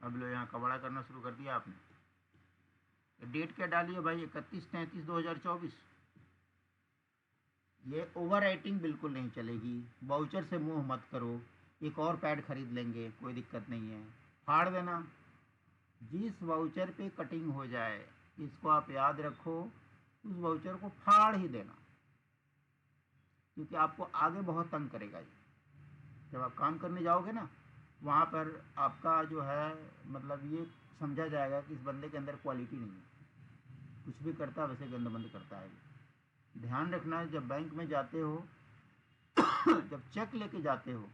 अब लो, यहाँ कबाड़ा करना शुरू कर दिया आपने। डेट क्या डाली है भाई? 31/33/2024। ये ओवर राइटिंग बिल्कुल नहीं चलेगी, वाउचर से मुंह मत करो, एक और पैड खरीद लेंगे, कोई दिक्कत नहीं है, फाड़ देना। जिस वाउचर पे कटिंग हो जाए, इसको आप याद रखो, उस वाउचर को फाड़ ही देना, क्योंकि आपको आगे बहुत तंग करेगा ये। जब आप काम करने जाओगे ना, वहाँ पर आपका जो है मतलब ये समझा जाएगा कि इस बंदे के अंदर क्वालिटी नहीं है, कुछ भी करता है वैसे गंद बंद करता है। ध्यान रखना, जब बैंक में जाते हो जब चेक लेके जाते हो,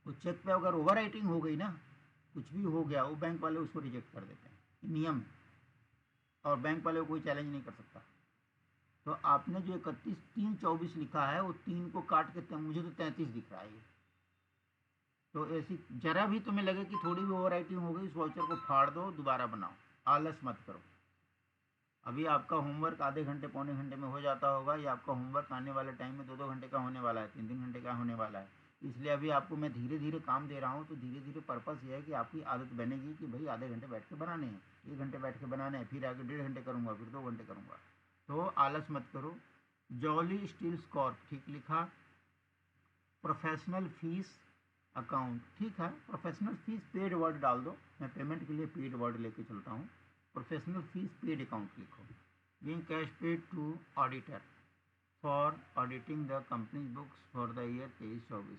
वो चेक पे अगर ओवर राइटिंग हो गई ना, कुछ भी हो गया, वो बैंक वाले उसको रिजेक्ट कर देते हैं, नियम, और बैंक वाले को कोई चैलेंज नहीं कर सकता। तो आपने जो 31/3/24 लिखा है, वो 3 को काट के मुझे तो 33 दिख रहा है ये। तो ऐसी जरा भी तुम्हें लगे कि थोड़ी भी ओवर राइटिंग हो गई, उस वाउचर को फाड़ दो, दोबारा बनाओ, आलस मत करो। अभी आपका होमवर्क आधे घंटे पौने घंटे में हो जाता होगा, या आपका होमवर्क आने वाले टाइम में 2-2 घंटे का होने वाला है, 3-3 घंटे का होने वाला है। इसलिए अभी आपको मैं धीरे धीरे काम दे रहा हूँ, तो धीरे धीरे पर्पस ये है कि आपकी आदत बनेगी कि भाई आधे घंटे बैठ के बनाने हैं, 1 घंटे बैठ के बनाने हैं, फिर आगे 1.5 घंटे करूँगा, फिर 2 घंटे करूँगा। तो आलस मत करो। जॉली स्टील्स कॉर्प ठीक लिखा। प्रोफेशनल फीस अकाउंट ठीक है, प्रोफेशनल फीस पेड वर्ड डाल दो, मैं पेमेंट के लिए पेड वर्ड लेके चलता हूँ। प्रोफेशनल फीस पेड अकाउंट लिखो। Being cash paid to auditor for auditing the company books for the year 23-24।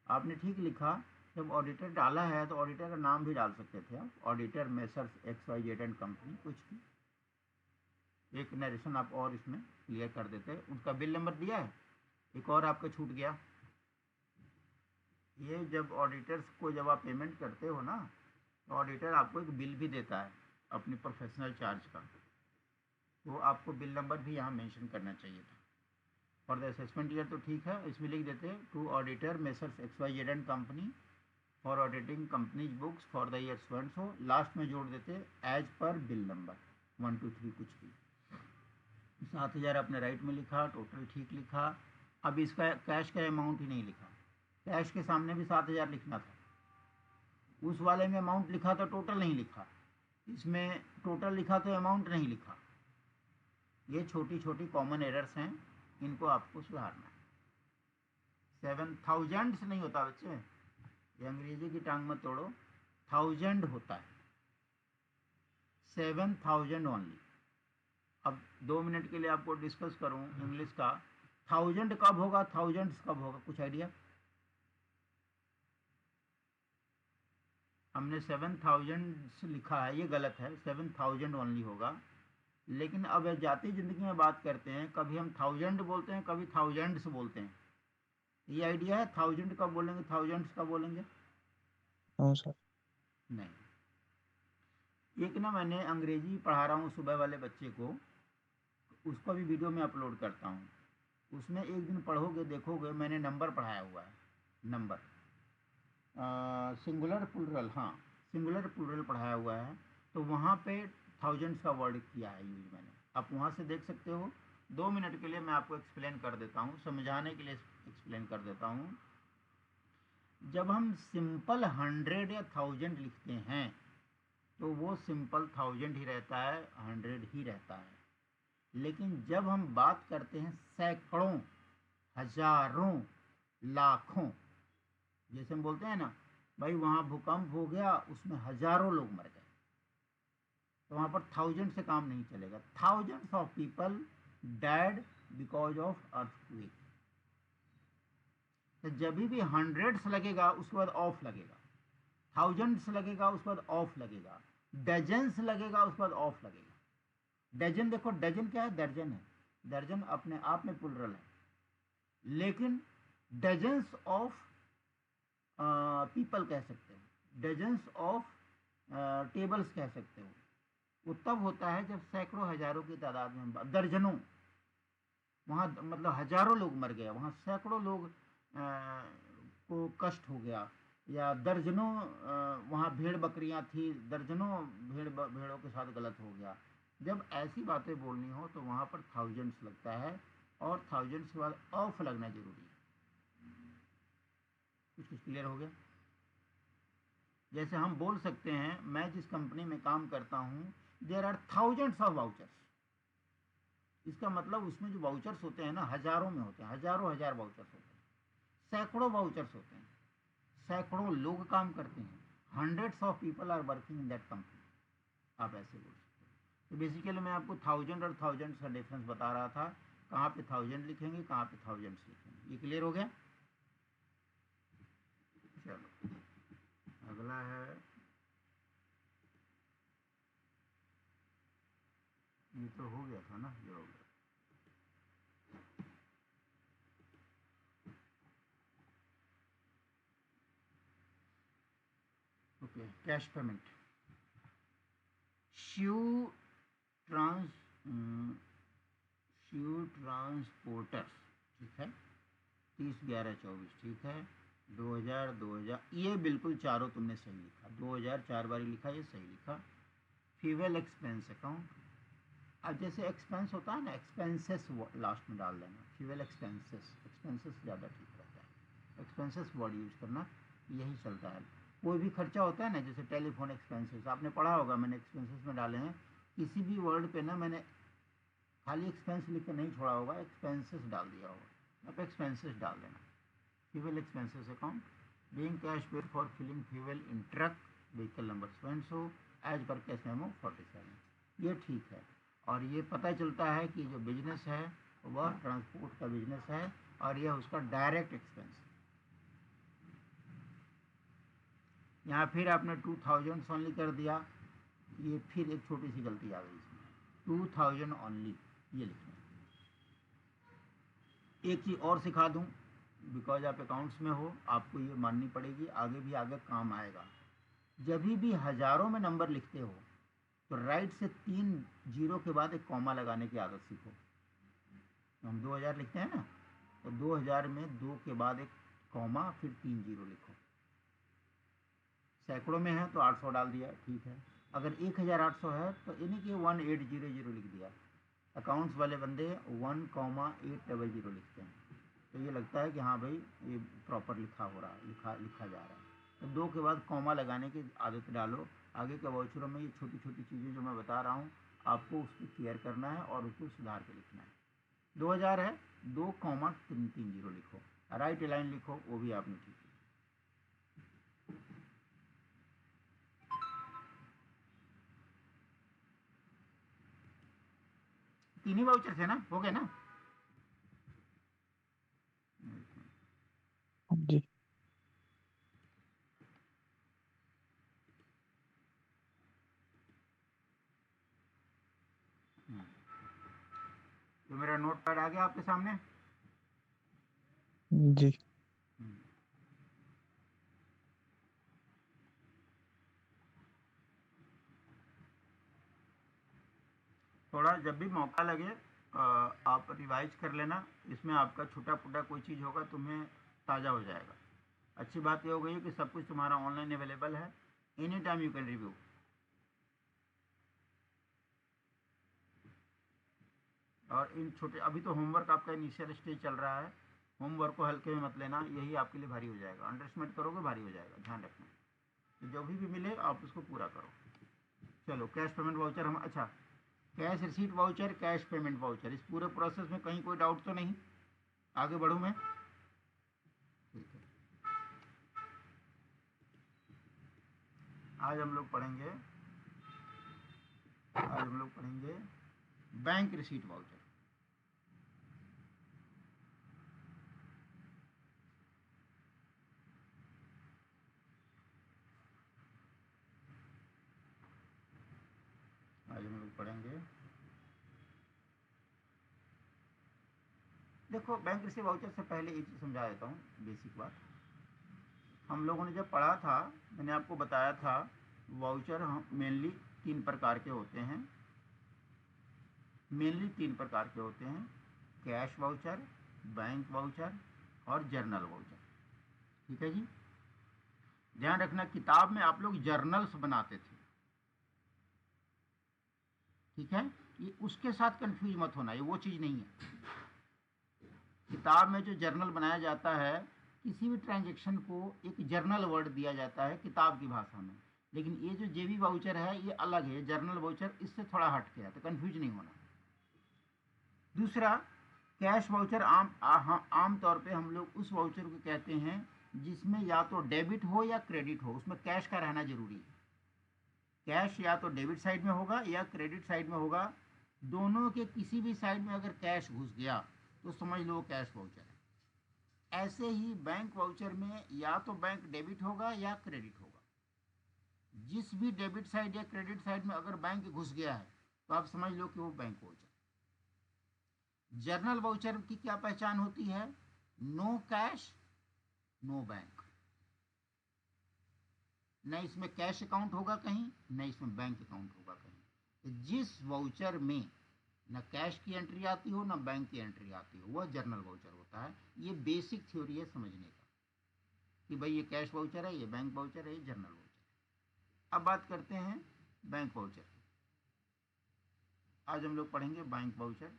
आपने ठीक लिखा। जब ऑडिटर डाला है तो ऑडिटर का नाम भी डाल सकते थे आप, auditor messrs XYZ and company, कुछ भी एक नरेशन आप और इसमें क्लियर कर देते। उनका बिल नंबर दिया है, एक और आपका छूट गया। ये जब ऑडिटर्स को जब आप पेमेंट करते हो ना, तो ऑडिटर आपको एक बिल भी देता है अपनी प्रोफेशनल चार्ज का। तो आपको बिल नंबर भी यहाँ मेंशन करना चाहिए था। फॉर द असेसमेंट ईयर तो ठीक है, इसमें लिख देते to auditor messrs XYZ and company for auditing companies books for the year so and so, last में जोड़ देते एज पर बिल नंबर 1 2 3 कुछ भी। 7,000 आपने राइट में लिखा, टोटल ठीक लिखा। अब इसका कैश का अमाउंट ही नहीं लिखा, कैश के सामने भी 7,000 लिखना था, उस वाले में अमाउंट लिखा तो टोटल नहीं लिखा, इसमें टोटल लिखा तो अमाउंट नहीं लिखा। ये छोटी छोटी कॉमन एरर्स हैं, इनको आपको सुधारना है। 7,000 से नहीं होता बच्चे, ये अंग्रेजी की टांग मत तोड़ो, 1000 होता है, 7,000 ओनली। अब 2 मिनट के लिए आपको डिस्कस करूं इंग्लिश का, 1000 कब होगा, थाउजेंड्स कब होगा, कुछ आइडिया? हमने 7,000 लिखा है, ये गलत है, 7,000 ओनली होगा। लेकिन अब जाती जिंदगी में बात करते हैं, कभी हम 1000 बोलते हैं, कभी थाउजेंड्स बोलते हैं। ये आइडिया है 1000 कब बोलेंगे, थाउजेंड्स कब बोलेंगे? हाँ सर। नहीं। एक ना मैंने अंग्रेजी पढ़ा रहा हूँ सुबह वाले बच्चे को, उसको भी वीडियो में अपलोड करता हूँ, उसमें एक दिन पढ़ोगे देखोगे मैंने नंबर पढ़ाया हुआ है, नंबर सिंगुलर प्लूरल, हाँ सिंगुलर प्लूरल पढ़ाया हुआ है, तो वहाँ पे थाउजेंड्स का वर्ड किया है यूज मैंने, आप वहाँ से देख सकते हो। 2 मिनट के लिए मैं आपको एक्सप्लेन कर देता हूँ, समझाने के लिए एक्सप्लेन कर देता हूँ। जब हम सिंपल 100 या 1000 लिखते हैं तो वो सिंपल 1000 ही रहता है, 100 ही रहता है। लेकिन जब हम बात करते हैं सैकड़ों, हजारों, लाखों, जैसे हम बोलते हैं ना भाई वहाँ भूकंप हो गया, उसमें हजारों लोग मर गए, तो वहाँ पर 1000 से काम नहीं चलेगा। Thousands of people dad because of earthquake. तो जब भी हंड्रेड्स लगेगा उसके बाद ऑफ लगेगा, थाउजेंड्स लगेगा उसके बाद ऑफ लगेगा, डजन्स लगेगा उसके बाद ऑफ लगेगा। डजन देखो, डजन क्या है, दर्जन है, दर्जन अपने आप में प्लुरल है, लेकिन डजन्स ऑफ पीपल कह सकते हो, डजन्स ऑफ टेबल्स कह सकते हो। वो तब होता है जब सैकड़ों हजारों की तादाद में, दर्जनों, वहाँ मतलब हजारों लोग मर गए, वहाँ सैकड़ों लोग को कष्ट हो गया, या दर्जनों वहाँ भेड़ बकरियाँ थी, दर्जनों भेड़ों के साथ गलत हो गया। जब ऐसी बातें बोलनी हो तो वहाँ पर थाउजेंड्स लगता है, और थाउजेंड्स के बाद ऑफ लगना जरूरी है। कुछ क्लियर हो गया? जैसे हम बोल सकते हैं मैं जिस कंपनी में काम करता हूँ there are thousands of vouchers, इसका मतलब उसमें जो वाउचर्स होते हैं ना हजारों में होते हैं, हजारों हजार वाउचर्स होते हैं, सैकड़ों वाउचर्स होते हैं, सैकड़ों लोग काम करते हैं, hundreds of people are working in that company, आप ऐसे बोल सकते हो। तो बेसिकली मैं आपको 1000 और थाउजेंड्स का डिफरेंस बता रहा था, कहाँ पे 1000 लिखेंगे, कहाँ पे थाउजेंड्स लिखेंगे। ये क्लियर हो गया? चलो अगला है, ये तो हो गया था ना, ये हो गया। ओके, कैश पेमेंट, श्यू ट्रांसपोर्टर्स, ठीक है, 30/11/24, ठीक है, 2000 ये बिल्कुल चारों तुमने सही लिखा, 2000 4 बार लिखा, ये सही लिखा। फ्यूल एक्सपेंस अकाउंट, अब जैसे एक्सपेंस होता है ना, एक्सपेंसेस लास्ट में डाल देना, फ्यूल एक्सपेंसेस, एक्सपेंसेस ज़्यादा ठीक रहता है, एक्सपेंसेस वर्ड यूज करना, यही चलता है। कोई भी खर्चा होता है ना, जैसे टेलीफोन एक्सपेंसेस, आपने पढ़ा होगा, मैंने एक्सपेंसेस में डाले हैं, किसी भी वर्ड पे ना मैंने खाली एक्सपेंस लिख कर नहीं छोड़ा होगा, एक्सपेंसेस डाल दिया होगा, आप एक्सपेंसेस डाल देना। Fuel expenses account, being cash paid for filling fuel in truck vehicle number so and so as per cash memo 47, ये ठीक है। और ये पता चलता है कि जो बिजनेस है वह ट्रांसपोर्ट का बिजनेस है, और यह उसका डायरेक्ट एक्सपेंस। यहाँ फिर आपने 2000 ओनली कर दिया, ये फिर एक छोटी सी गलती आ गई इसमें, 2000 ओनली ये लिखना। एक चीज़ और सिखा दूँ, बिकॉज आप अकाउंट्स में हो, आपको ये माननी पड़ेगी, आगे भी आगे काम आएगा। जब भी हजारों में नंबर लिखते हो तो राइट से 3 जीरो के बाद एक कॉमा लगाने की आदत सीखो। तो हम 2000 लिखते हैं ना, तो 2000 में 2 के बाद एक कॉमा फिर 3 जीरो लिखो। सैकड़ों में है तो 800 डाल दिया, ठीक है। अगर 1800 है तो यानी कि 1800 लिख दिया। अकाउंट्स वाले बंदे 1,800 लिखते हैं, तो ये लगता है कि हाँ भाई ये प्रॉपर लिखा हो रहा है, लिखा जा रहा है। तो 2 के बाद कॉमा लगाने की आदत डालो। आगे के वाउचरों में ये छोटी छोटी चीज़ें जो मैं बता रहा हूँ आपको उसको केयर करना है और उसको सुधार के लिखना है। 2000 है, 2,330 लिखो, राइट लाइन लिखो, वो भी आपने ठीक है। तीन ही वाउचर थे ना, हो गए ना? जी। तो मेरा नोट पैड आ गया आपके सामने। जी। थोड़ा जब भी मौका लगे आप रिवाइज कर लेना, इसमें आपका छोटा फूटा कोई चीज़ होगा तुम्हें ताज़ा हो जाएगा। अच्छी बात ये हो गई है कि सब कुछ तुम्हारा ऑनलाइन अवेलेबल है, any time you can review. और इन छोटे, अभी तो होमवर्क आपका इनिशियल स्टेज चल रहा है, होमवर्क को हल्के में मत लेना, यही आपके लिए भारी हो जाएगा। अंडर एस्टिमेट करोगे भारी हो जाएगा, ध्यान रखना। तो जो भी मिले आप उसको पूरा करो। चलो कैश पेमेंट वाउचर हम, अच्छा cash receipt voucher, cash payment voucher, इस पूरे प्रोसेस में कहीं कोई डाउट तो नहीं? आगे बढ़ूँ मैं? ठीक है। आज हम लोग पढ़ेंगे बैंक रिसीट वाउचर। आज हम लोग पढ़ेंगे, देखो बैंक रिसीट वाउचर से पहले एक चीज़ समझा देता हूँ, बेसिक बात। हम लोगों ने जब पढ़ा था, मैंने आपको बताया था वाउचर हम मेनली 3 प्रकार के होते हैं, कैश वाउचर, बैंक वाउचर और जर्नल वाउचर। ठीक है जी। ध्यान रखना किताब में आप लोग जर्नल्स बनाते थे, ठीक है, ये उसके साथ कंफ्यूज मत होना, ये वो चीज़ नहीं है। किताब में जो जर्नल बनाया जाता है, किसी भी ट्रांजेक्शन को एक जर्नल वर्ड दिया जाता है किताब की भाषा में, लेकिन ये जो जेबी वाउचर है ये अलग है, जर्नल वाउचर इससे थोड़ा हट के है, तो कंफ्यूज नहीं होना। दूसरा, कैश वाउचर आम तौर पे हम लोग उस वाउचर को कहते हैं जिसमें या तो डेबिट हो या क्रेडिट हो, उसमें कैश का रहना जरूरी है। कैश या तो डेबिट साइड में होगा या क्रेडिट साइड में होगा, दोनों के किसी भी साइड में अगर कैश घुस गया तो समझ लो कैश वाउचर है। ऐसे ही बैंक वाउचर में या तो बैंक डेबिट होगा या क्रेडिट होगा, जिस भी डेबिट साइड या क्रेडिट साइड में अगर बैंक घुस गया है तो आप समझ लो कि वो बैंक वाउचर। जर्नल वाउचर की क्या पहचान होती है? नो कैश नो बैंक, न इसमें कैश अकाउंट होगा कहीं, न इसमें बैंक अकाउंट होगा कहीं। तो जिस वाउचर में न कैश की एंट्री आती हो न बैंक की एंट्री आती हो वह जर्नल वाउचर होता है। ये बेसिक थ्योरी है समझने का कि भाई ये कैश वाउचर है, ये बैंक वाउचर है, ये जर्नल वाउचर है। अब बात करते हैं बैंक वाउचर की। आज हम लोग पढ़ेंगे बैंक वाउचर।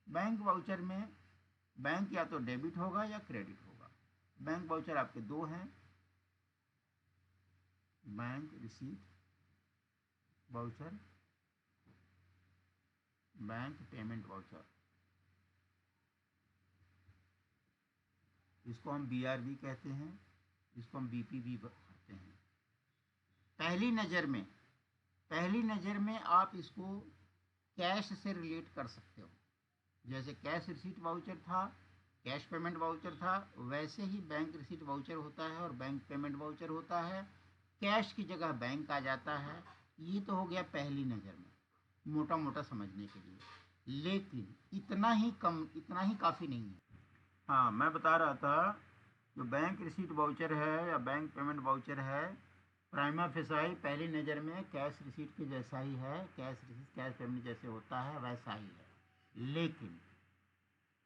बैंक वाउचर में बैंक या तो डेबिट होगा या क्रेडिट होगा। बैंक वाउचर आपके दो हैं, bank receipt voucher, bank payment voucher. इसको हम BRV कहते हैं, इसको हम BP भी कहते हैं। पहली नज़र में आप इसको कैश से रिलेट कर सकते हो। जैसे कैश रिसीट वाउचर था, कैश पेमेंट वाउचर था, वैसे ही बैंक रिसीट वाउचर होता है और बैंक पेमेंट वाउचर होता है। कैश की जगह बैंक आ जाता है। ये तो हो गया पहली नज़र में, मोटा मोटा समझने के लिए, लेकिन इतना ही काफ़ी नहीं है। हाँ, मैं बता रहा था जो बैंक रिसीट वाउचर है या बैंक पेमेंट वाउचर है, प्राइमा फेसाई पहली नज़र में कैश रिसीट के जैसा ही है, कैश रिसीट कैश पेमेंट जैसे होता है वैसा ही है, लेकिन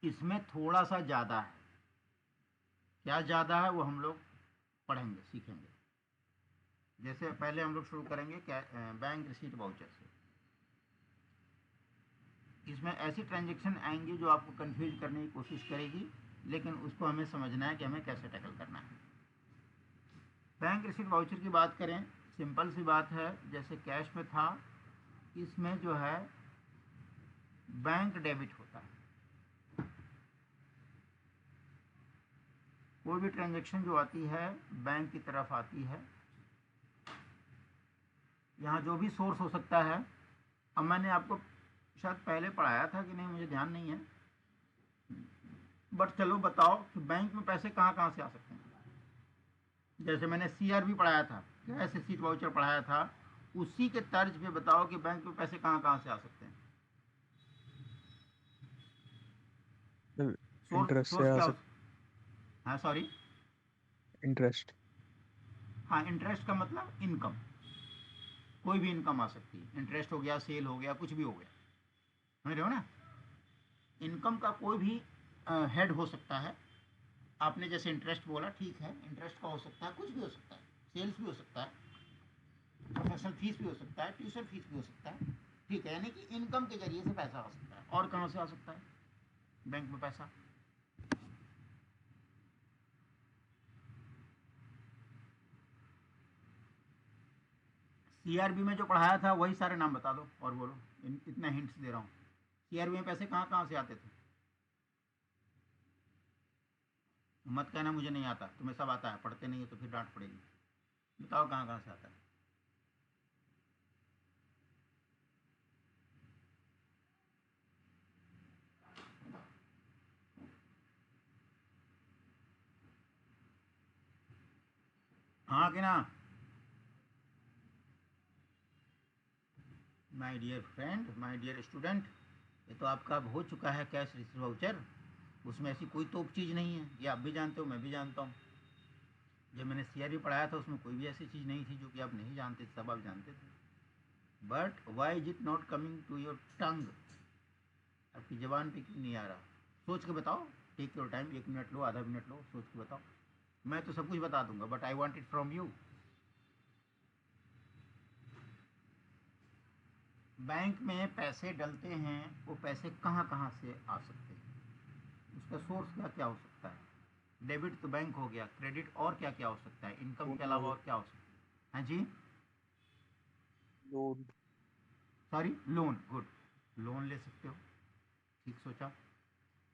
इसमें थोड़ा सा ज़्यादा है। क्या ज़्यादा है वो हम लोग पढ़ेंगे, सीखेंगे। जैसे पहले हम लोग शुरू करेंगे बैंक रिसीट वाउचर से। इसमें ऐसी ट्रांजेक्शन आएंगी जो आपको कंफ्यूज करने की कोशिश करेगी, लेकिन उसको हमें समझना है कि हमें कैसे टैकल करना है। बैंक रिसीट वाउचर की बात करें, सिंपल सी बात है, जैसे कैश में था, इसमें जो है बैंक डेबिट होता है। कोई भी ट्रांजैक्शन जो आती है बैंक की तरफ आती है। यहाँ जो भी सोर्स हो सकता है, अब मैंने आपको शायद पहले पढ़ाया था कि नहीं मुझे ध्यान नहीं है, बट चलो बताओ कि बैंक में पैसे कहाँ कहाँ से आ सकते हैं। जैसे मैंने CRV पढ़ाया था, कैश रिसीट वाउचर पढ़ाया था, उसी के तर्ज पे बताओ कि बैंक में पैसे कहाँ कहाँ से आ सकते हैं। इंटरेस्ट से सोर्स आ क्या सकता। हाँ सॉरी, इंटरेस्ट। हाँ इंटरेस्ट का मतलब इनकम, कोई भी इनकम आ सकती है। इंटरेस्ट हो गया, सेल हो गया, कुछ भी हो गया, समझ रहे हो ना। इनकम का कोई भी हेड हो सकता है। आपने जैसे इंटरेस्ट बोला, ठीक है, इंटरेस्ट का हो सकता है, कुछ भी हो सकता है, सेल्स भी हो सकता है, प्रोफेशनल फीस भी हो सकता है, ट्यूशन फीस भी हो सकता है, ठीक है। यानी कि इनकम के जरिए से पैसा आ सकता है। और कहाँ से आ सकता है बैंक में पैसा? CRB में जो पढ़ाया था वही सारे नाम बता दो और बोलो, इतना हिंट्स दे रहा हूँ। CRB में पैसे कहाँ कहाँ से आते थे? मत कहना मुझे नहीं आता, तुम्हें सब आता है, पढ़ते नहीं हो तो फिर डांट पड़ेगी। बताओ कहाँ कहाँ से आता है? हाँ कि ना? My dear friend, my dear student, ये तो आपका अब हो चुका है कैश रिसीट वाउचर। उसमें ऐसी कोई तोप चीज़ नहीं है, ये आप भी जानते हो, मैं भी जानता हूँ। जब मैंने CRB पढ़ाया था उसमें कोई भी ऐसी चीज़ नहीं थी जो कि आप नहीं जानते थे, सब आप जानते थे। But why is it not coming to your tongue? आपकी ज़बान पे क्यों नहीं आ रहा? सोच के बताओ, टेक योर टाइम, 1 मिनट लो, आधा मिनट लो, सोच के बताओ। मैं तो सब कुछ बता दूंगा, but I want it from you. Bank में पैसे डलते हैं, वो पैसे कहाँ कहाँ से आ सकते हैं, उसका सोर्स क्या क्या हो सकता है? डेबिट तो बैंक हो गया, क्रेडिट और क्या क्या हो सकता है, इनकम लोन के अलावा और वगैरह। क्या हो सकता है? हाँ जी, loan. Sorry, loan, good, loan ले सकते हो, ठीक सोचा।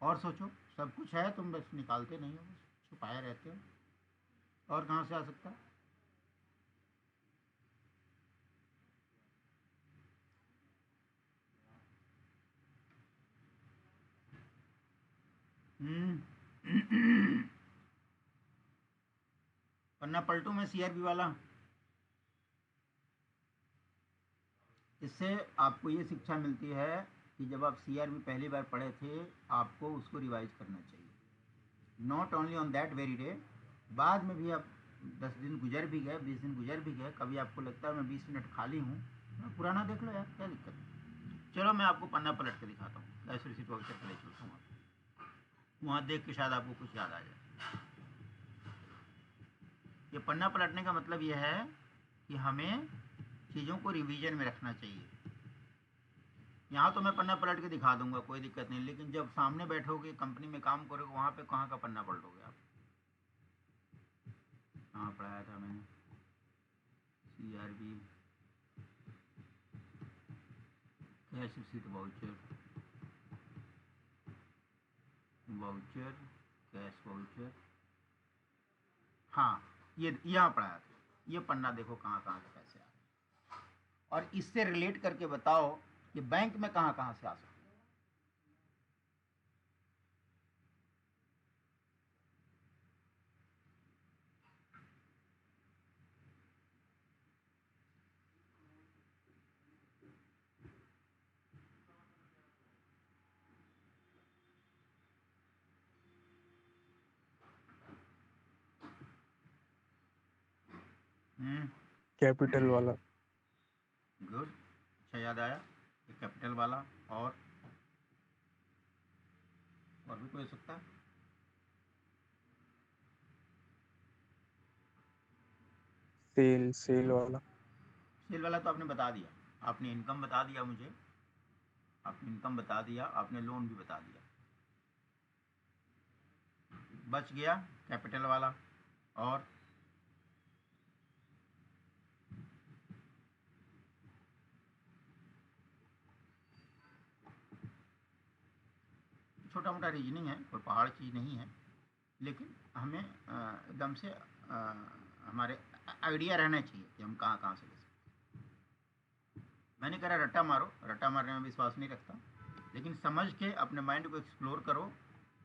और सोचो, सब कुछ है, तुम बस निकालते नहीं हो, बस छुपाए रहते हो। और कहाँ से आ सकता है? पन्ना पलटू में CRB वाला। इससे आपको ये शिक्षा मिलती है कि जब आप CRB पहली बार पढ़े थे, आपको उसको रिवाइज करना चाहिए। Not only on that very day, बाद में भी आप 10 दिन गुजर भी गए, 20 दिन गुजर भी गए, कभी आपको लगता है मैं 20 मिनट खाली हूँ, तो पुराना देख लो यार, क्या दिक्कत है। चलो मैं आपको पन्ना पलट के दिखाता हूँ, कैश रिसीट वाउचर पे ले चलता हूँ, वहाँ देख के शायद आपको कुछ याद आ जाए। ये पन्ना पलटने का मतलब यह है कि हमें चीज़ों को रिवीजन में रखना चाहिए। यहाँ तो मैं पन्ना पलट के दिखा दूंगा, कोई दिक्कत नहीं, लेकिन जब सामने बैठोगे, कंपनी में काम करोगे, वहाँ पे कहाँ का पन्ना पलटोगे आप? कहाँ पढ़ाया था मैंने? CRB cash receipt voucher, voucher, cash voucher, हाँ ये यहाँ पढ़ाया था। ये पन्ना देखो कहाँ कहाँ से पैसे आ रहे हैं, और इससे रिलेट करके बताओ कि बैंक में कहाँ कहाँ से आ सकते हैं। कैपिटल वाला। गुड, अच्छा याद आया, एक कैपिटल वाला। और भी कोई हो सकता है? सेल वाला। सेल वाला तो आपने बता दिया, आपने इनकम बता दिया मुझे, आपने इनकम बता दिया, आपने लोन भी बता दिया। बच गया कैपिटल वाला। और छोटा मोटा रीजनिंग है, कोई पहाड़ चीज़ नहीं है, लेकिन हमें एकदम से हमारे आइडिया रहना चाहिए कि हम कहाँ कहाँ से ले सकते। मैंने कहा रट्टा मारो, रट्टा मारने में विश्वास नहीं रखता, लेकिन समझ के अपने माइंड को एक्सप्लोर करो,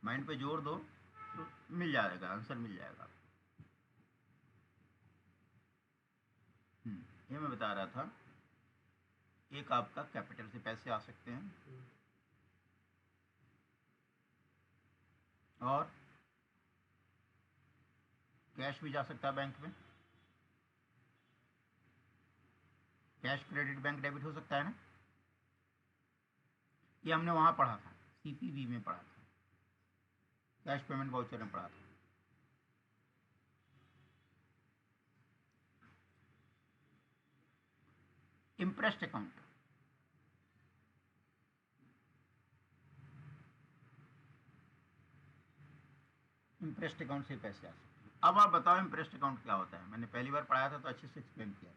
माइंड पे जोर दो, तो मिल जाएगा, आंसर मिल जाएगा। ये मैं बता रहा था, एक आपका कैपिटल से पैसे आ सकते हैं, और कैश भी जा सकता है बैंक में। कैश क्रेडिट बैंक डेबिट हो सकता है ना, ये हमने वहाँ पढ़ा था, सीपीवी में पढ़ा था, कैश पेमेंट वाउचर में पढ़ा था। इम्प्रेस्ड अकाउंट, इम्प्रेस्ड अकाउंट से पैसे आ सकते हैं। अब आप बताओ इम्प्रेस्ड अकाउंट क्या होता है? मैंने पहली बार पढ़ाया था तो अच्छे से एक्सप्लेन किया था।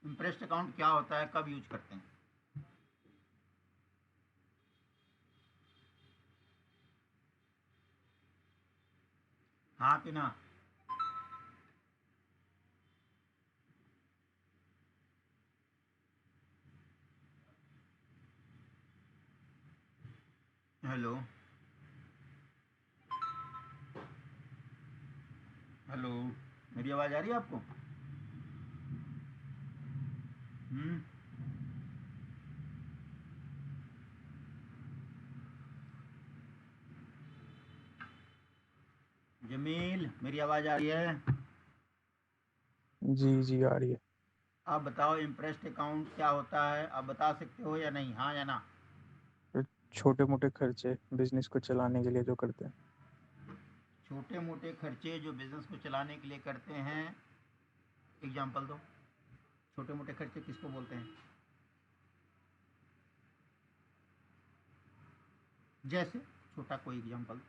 इम्प्रेस्ड अकाउंट क्या होता है, कब यूज करते हैं? हाँ कि ना? हेलो, हेलो, मेरी आवाज़ आ रही है आपको? हम्म, जमील, मेरी आवाज़ आ रही है? जी आ रही है। आप बताओ इम्प्रेस्ड अकाउंट क्या होता है, आप बता सकते हो या नहीं, हाँ या ना? तो छोटे मोटे खर्चे बिजनेस को चलाने के लिए जो करते हैं। छोटे मोटे खर्चे जो बिजनेस को चलाने के लिए करते हैं, एग्जाम्पल दो। छोटे मोटे खर्चे किसको बोलते हैं? जैसे छोटा कोई एग्जाम्पल।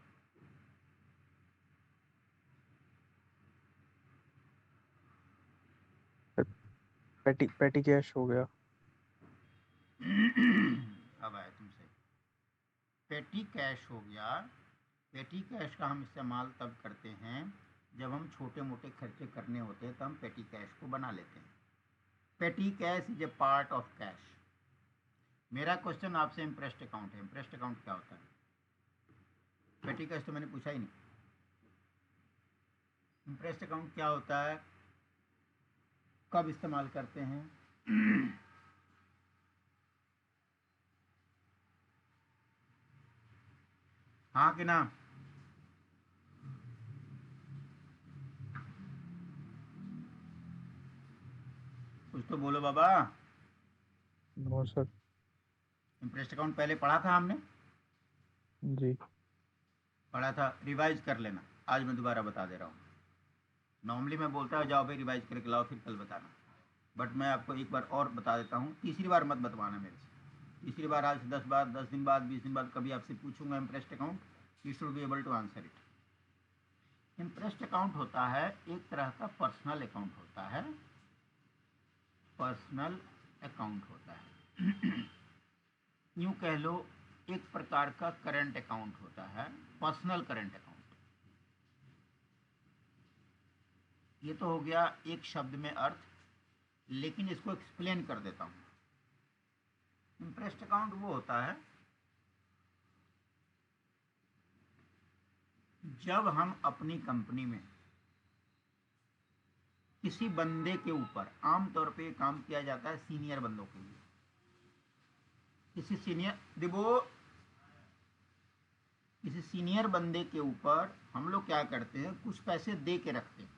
पेटी पेटी कैश हो गया। अब आया तुमसे, पेटी कैश हो गया। पेटी कैश का हम इस्तेमाल तब करते हैं जब हम छोटे मोटे खर्चे करने होते हैं, तो हम पेटी कैश को बना लेते हैं। पेटी cash is a part of cash. मेरा क्वेश्चन आपसे इम्प्रेस्ड अकाउंट है, इम्प्रेस्ड अकाउंट क्या होता है? पेटी कैश तो मैंने पूछा ही नहीं। इम्प्रेस्ड अकाउंट क्या होता है, कब इस्तेमाल करते हैं? हाँ कि ना? कुछ तो बोलो बाबा। No sir. इम्प्रेस्ड अकाउंट पहले पढ़ा था हमने, जी। पढ़ा था, रिवाइज कर लेना, आज मैं दोबारा बता दे रहा हूँ। नॉर्मली मैं बोलता है जाओ भाई रिवाइज करके लाओ फिर कल बताना, बट मैं आपको एक बार और बता देता हूँ, तीसरी बार मत बतवाना मेरे से। तीसरी बार आज से 10 बार, 10 दिन बाद, 20 दिन बाद कभी आपसे पूछूंगा imprest account, you should be able to answer it. Imprest account होता है एक तरह का पर्सनल अकाउंट होता है, पर्सनल अकाउंट होता है। यूँ कह लो एक प्रकार का करंट अकाउंट होता है, पर्सनल करंट अकाउंट। ये तो हो गया एक शब्द में अर्थ, लेकिन इसको एक्सप्लेन कर देता हूँ। इम्प्रेस्ड अकाउंट वो होता है जब हम अपनी कंपनी में किसी बंदे के ऊपर, आमतौर पे काम किया जाता है सीनियर बंदों के लिए, किसी सीनियर दिबो, किसी सीनियर बंदे के ऊपर हम लोग क्या करते हैं, कुछ पैसे दे के रखते हैं।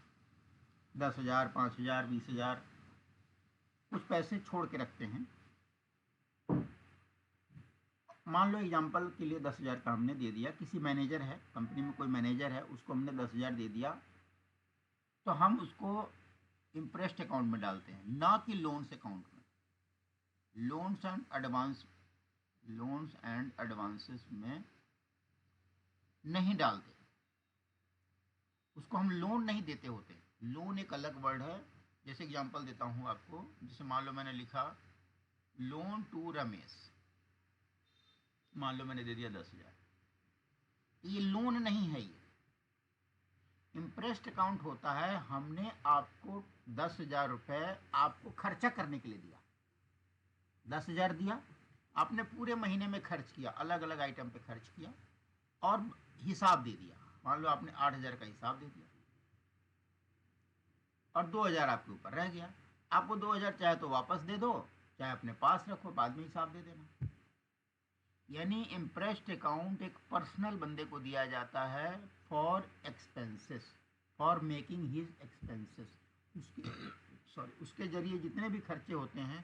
10,000, 5,000, 20,000 कुछ पैसे छोड़ के रखते हैं। मान लो एग्जाम्पल के लिए 10,000 का हमने दे दिया, किसी मैनेजर है, कंपनी में कोई मैनेजर है, उसको हमने 10,000 दे दिया, तो हम उसको इंटरेस्ट अकाउंट में डालते हैं, ना कि लोन्स अकाउंट में। लोन्स एंड एडवांसेस में नहीं डालते, उसको हम लोन नहीं देते होते। लोन एक अलग वर्ड है। जैसे एग्जांपल देता हूँ आपको, जैसे मान लो मैंने लिखा लोन टू रमेश, मान लो मैंने दे दिया 10,000, ये लोन नहीं है, ये इंटरेस्ट अकाउंट होता है। हमने आपको 10,000 रुपये आपको खर्चा करने के लिए दिया, 10,000 दिया, आपने पूरे महीने में खर्च किया, अलग अलग आइटम पे खर्च किया और हिसाब दे दिया। मान लो आपने 8,000 का हिसाब दे दिया और 2,000 आपके ऊपर रह गया। आपको 2,000 चाहे तो वापस दे दो, चाहे अपने पास रखो, बाद में हिसाब दे देना। यानी इंटरेस्ट अकाउंट एक पर्सनल बंदे को दिया जाता है for expenses, for making his expenses. उसके जरिए जितने भी खर्चे होते हैं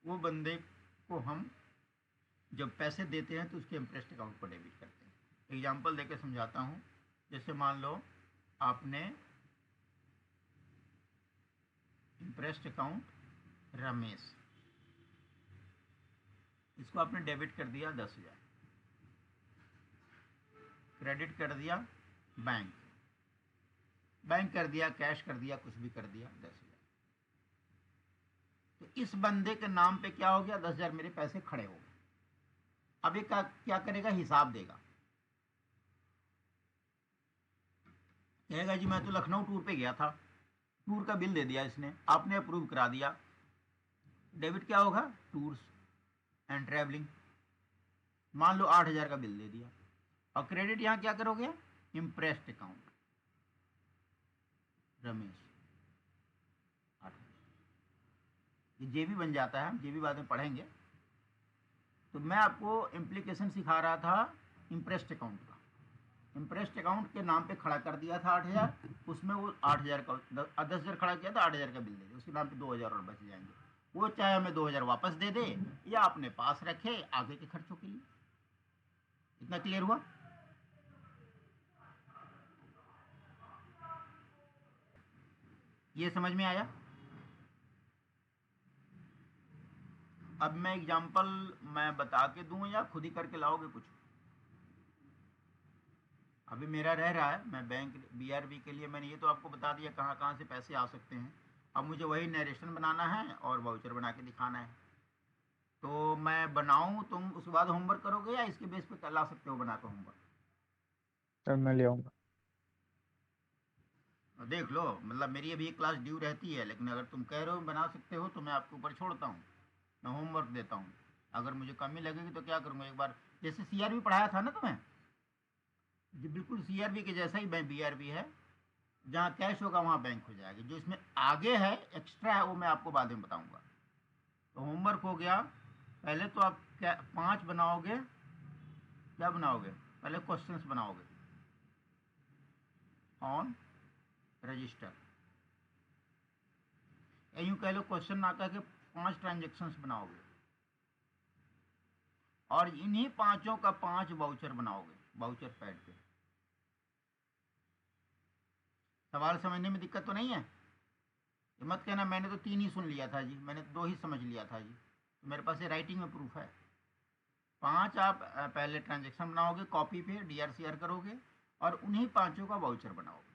वो बंदे को हम जब पैसे देते हैं तो उसके इंटरेस्ट अकाउंट पर डेबिट करते हैं। एग्जांपल देके समझाता हूँ। जैसे मान लो आपने इंटरेस्ट अकाउंट रमेश, इसको आपने डेबिट कर दिया 10,000, क्रेडिट कर दिया बैंक, बैंक कर दिया, कैश कर दिया, कुछ भी कर दिया 10,000। तो इस बंदे के नाम पे क्या हो गया, 10,000 मेरे पैसे खड़े हो गए। अब ये क्या करेगा, हिसाब देगा, कहेगा जी मैं तो लखनऊ टूर पे गया था, टूर का बिल दे दिया इसने, आपने अप्रूव करा दिया, डेबिट क्या होगा, टूर्स एंड ट्रैवलिंग। मान लो 8,000 का बिल दे दिया। और क्रेडिट यहाँ क्या करोगे, इंटरेस्ट अकाउंट रमेश 8,000, ये जेबी बन जाता है, हम जेबी बाद में पढ़ेंगे। तो मैं आपको इम्प्लीकेशन सिखा रहा था इंटरेस्ट अकाउंट का। इंटरेस्ट अकाउंट के नाम पे खड़ा कर दिया था 8,000, उसमें वो 8,000 का 10,000 खड़ा किया था, 8,000 का बिल दे दे, उसके नाम पे 2,000 और बच जाएंगे। वो चाहे हमें 2,000 वापस दे दे या अपने पास रखे आगे के खर्चों के लिए। इतना क्लियर हुआ? ये समझ में आया? अब मैं एग्जांपल मैं बता के दूं या खुद ही करके लाओगे कुछ? अभी मेरा रह रहा है, मैं बैंक बीआरबी के लिए मैंने ये तो आपको बता दिया कहाँ कहाँ से पैसे आ सकते हैं। अब मुझे वही नरेशन बनाना है और वाउचर बना के दिखाना है। तो मैं बनाऊं, तुम उसके बाद होमवर्क करोगे या इसके बेस पे ला सकते हो बना के होमवर्क? सर मैं ले आऊँगा। देख लो, मतलब मेरी अभी एक क्लास ड्यू रहती है, लेकिन अगर तुम कह रहे हो बना सकते हो तो मैं आपके ऊपर छोड़ता हूँ, मैं होमवर्क देता हूँ। अगर मुझे कमी लगेगी तो क्या करूँगा, एक बार जैसे सीआरबी पढ़ाया था ना तुम्हें, जी बिल्कुल सीआरबी के जैसा ही बीआरबी है, जहाँ कैश होगा वहाँ बैंक हो जाएगा। जो इसमें आगे है एक्स्ट्रा है वो मैं आपको बाद में बताऊँगा। तो होमवर्क हो गया। पहले तो आप क्या 5 बनाओगे, क्या बनाओगे, पहले क्वेश्चंस बनाओगे ऑन रजिस्टर, यूँ कह लो क्वेश्चन ना कह के 5 ट्रांजेक्शन्स बनाओगे और इन्हीं पांचों का 5 वाउचर बनाओगे, वाउचर पैड पे। सवाल समझने में दिक्कत तो नहीं है? ये मत कहना मैंने तो 3 ही सुन लिया था जी, मैंने तो 2 ही समझ लिया था जी। तो मेरे पास ये राइटिंग में प्रूफ है। 5 आप पहले ट्रांजेक्शन बनाओगे, कॉपी पे DRCR करोगे और उन्हीं पांचों का वाउचर बनाओगे।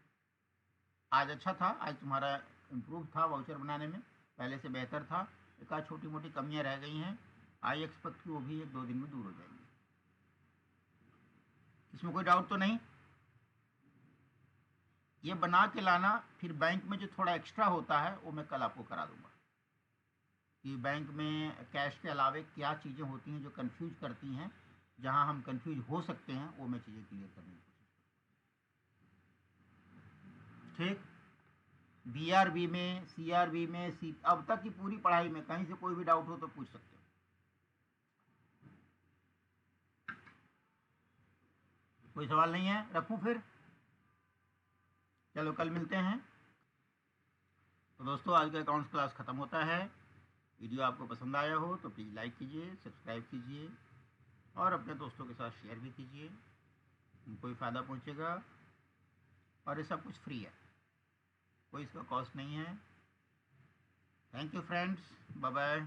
आज अच्छा था, आज तुम्हारा इम्प्रूव था वाउचर बनाने में, पहले से बेहतर था। एक आध छोटी मोटी कमियां रह गई हैं, आई एक्सपेक्ट कि वो भी 1-2 दिन में दूर हो जाएंगी। इसमें कोई डाउट तो नहीं? ये बना के लाना, फिर बैंक में जो थोड़ा एक्स्ट्रा होता है वो मैं कल आपको करा दूंगा कि बैंक में कैश के अलावे क्या चीज़ें होती हैं जो कंफ्यूज करती हैं, जहां हम कंफ्यूज हो सकते हैं वो मैं चीज़ें क्लियर करने की कोशिश। ठीक, बीआरबी में, सीआरबी में, अब तक की पूरी पढ़ाई में कहीं से कोई भी डाउट हो तो पूछ सकते हो। कोई सवाल नहीं है? रखूं फिर? चलो कल मिलते हैं। तो दोस्तों आज का अकाउंट्स क्लास ख़त्म होता है। वीडियो आपको पसंद आया हो तो प्लीज़ लाइक कीजिए, सब्सक्राइब कीजिए और अपने दोस्तों के साथ शेयर भी कीजिए, उनको भी फ़ायदा पहुँचेगा। और ये सब कुछ फ्री है, कोई इसका कॉस्ट नहीं है। Thank you friends, bye bye.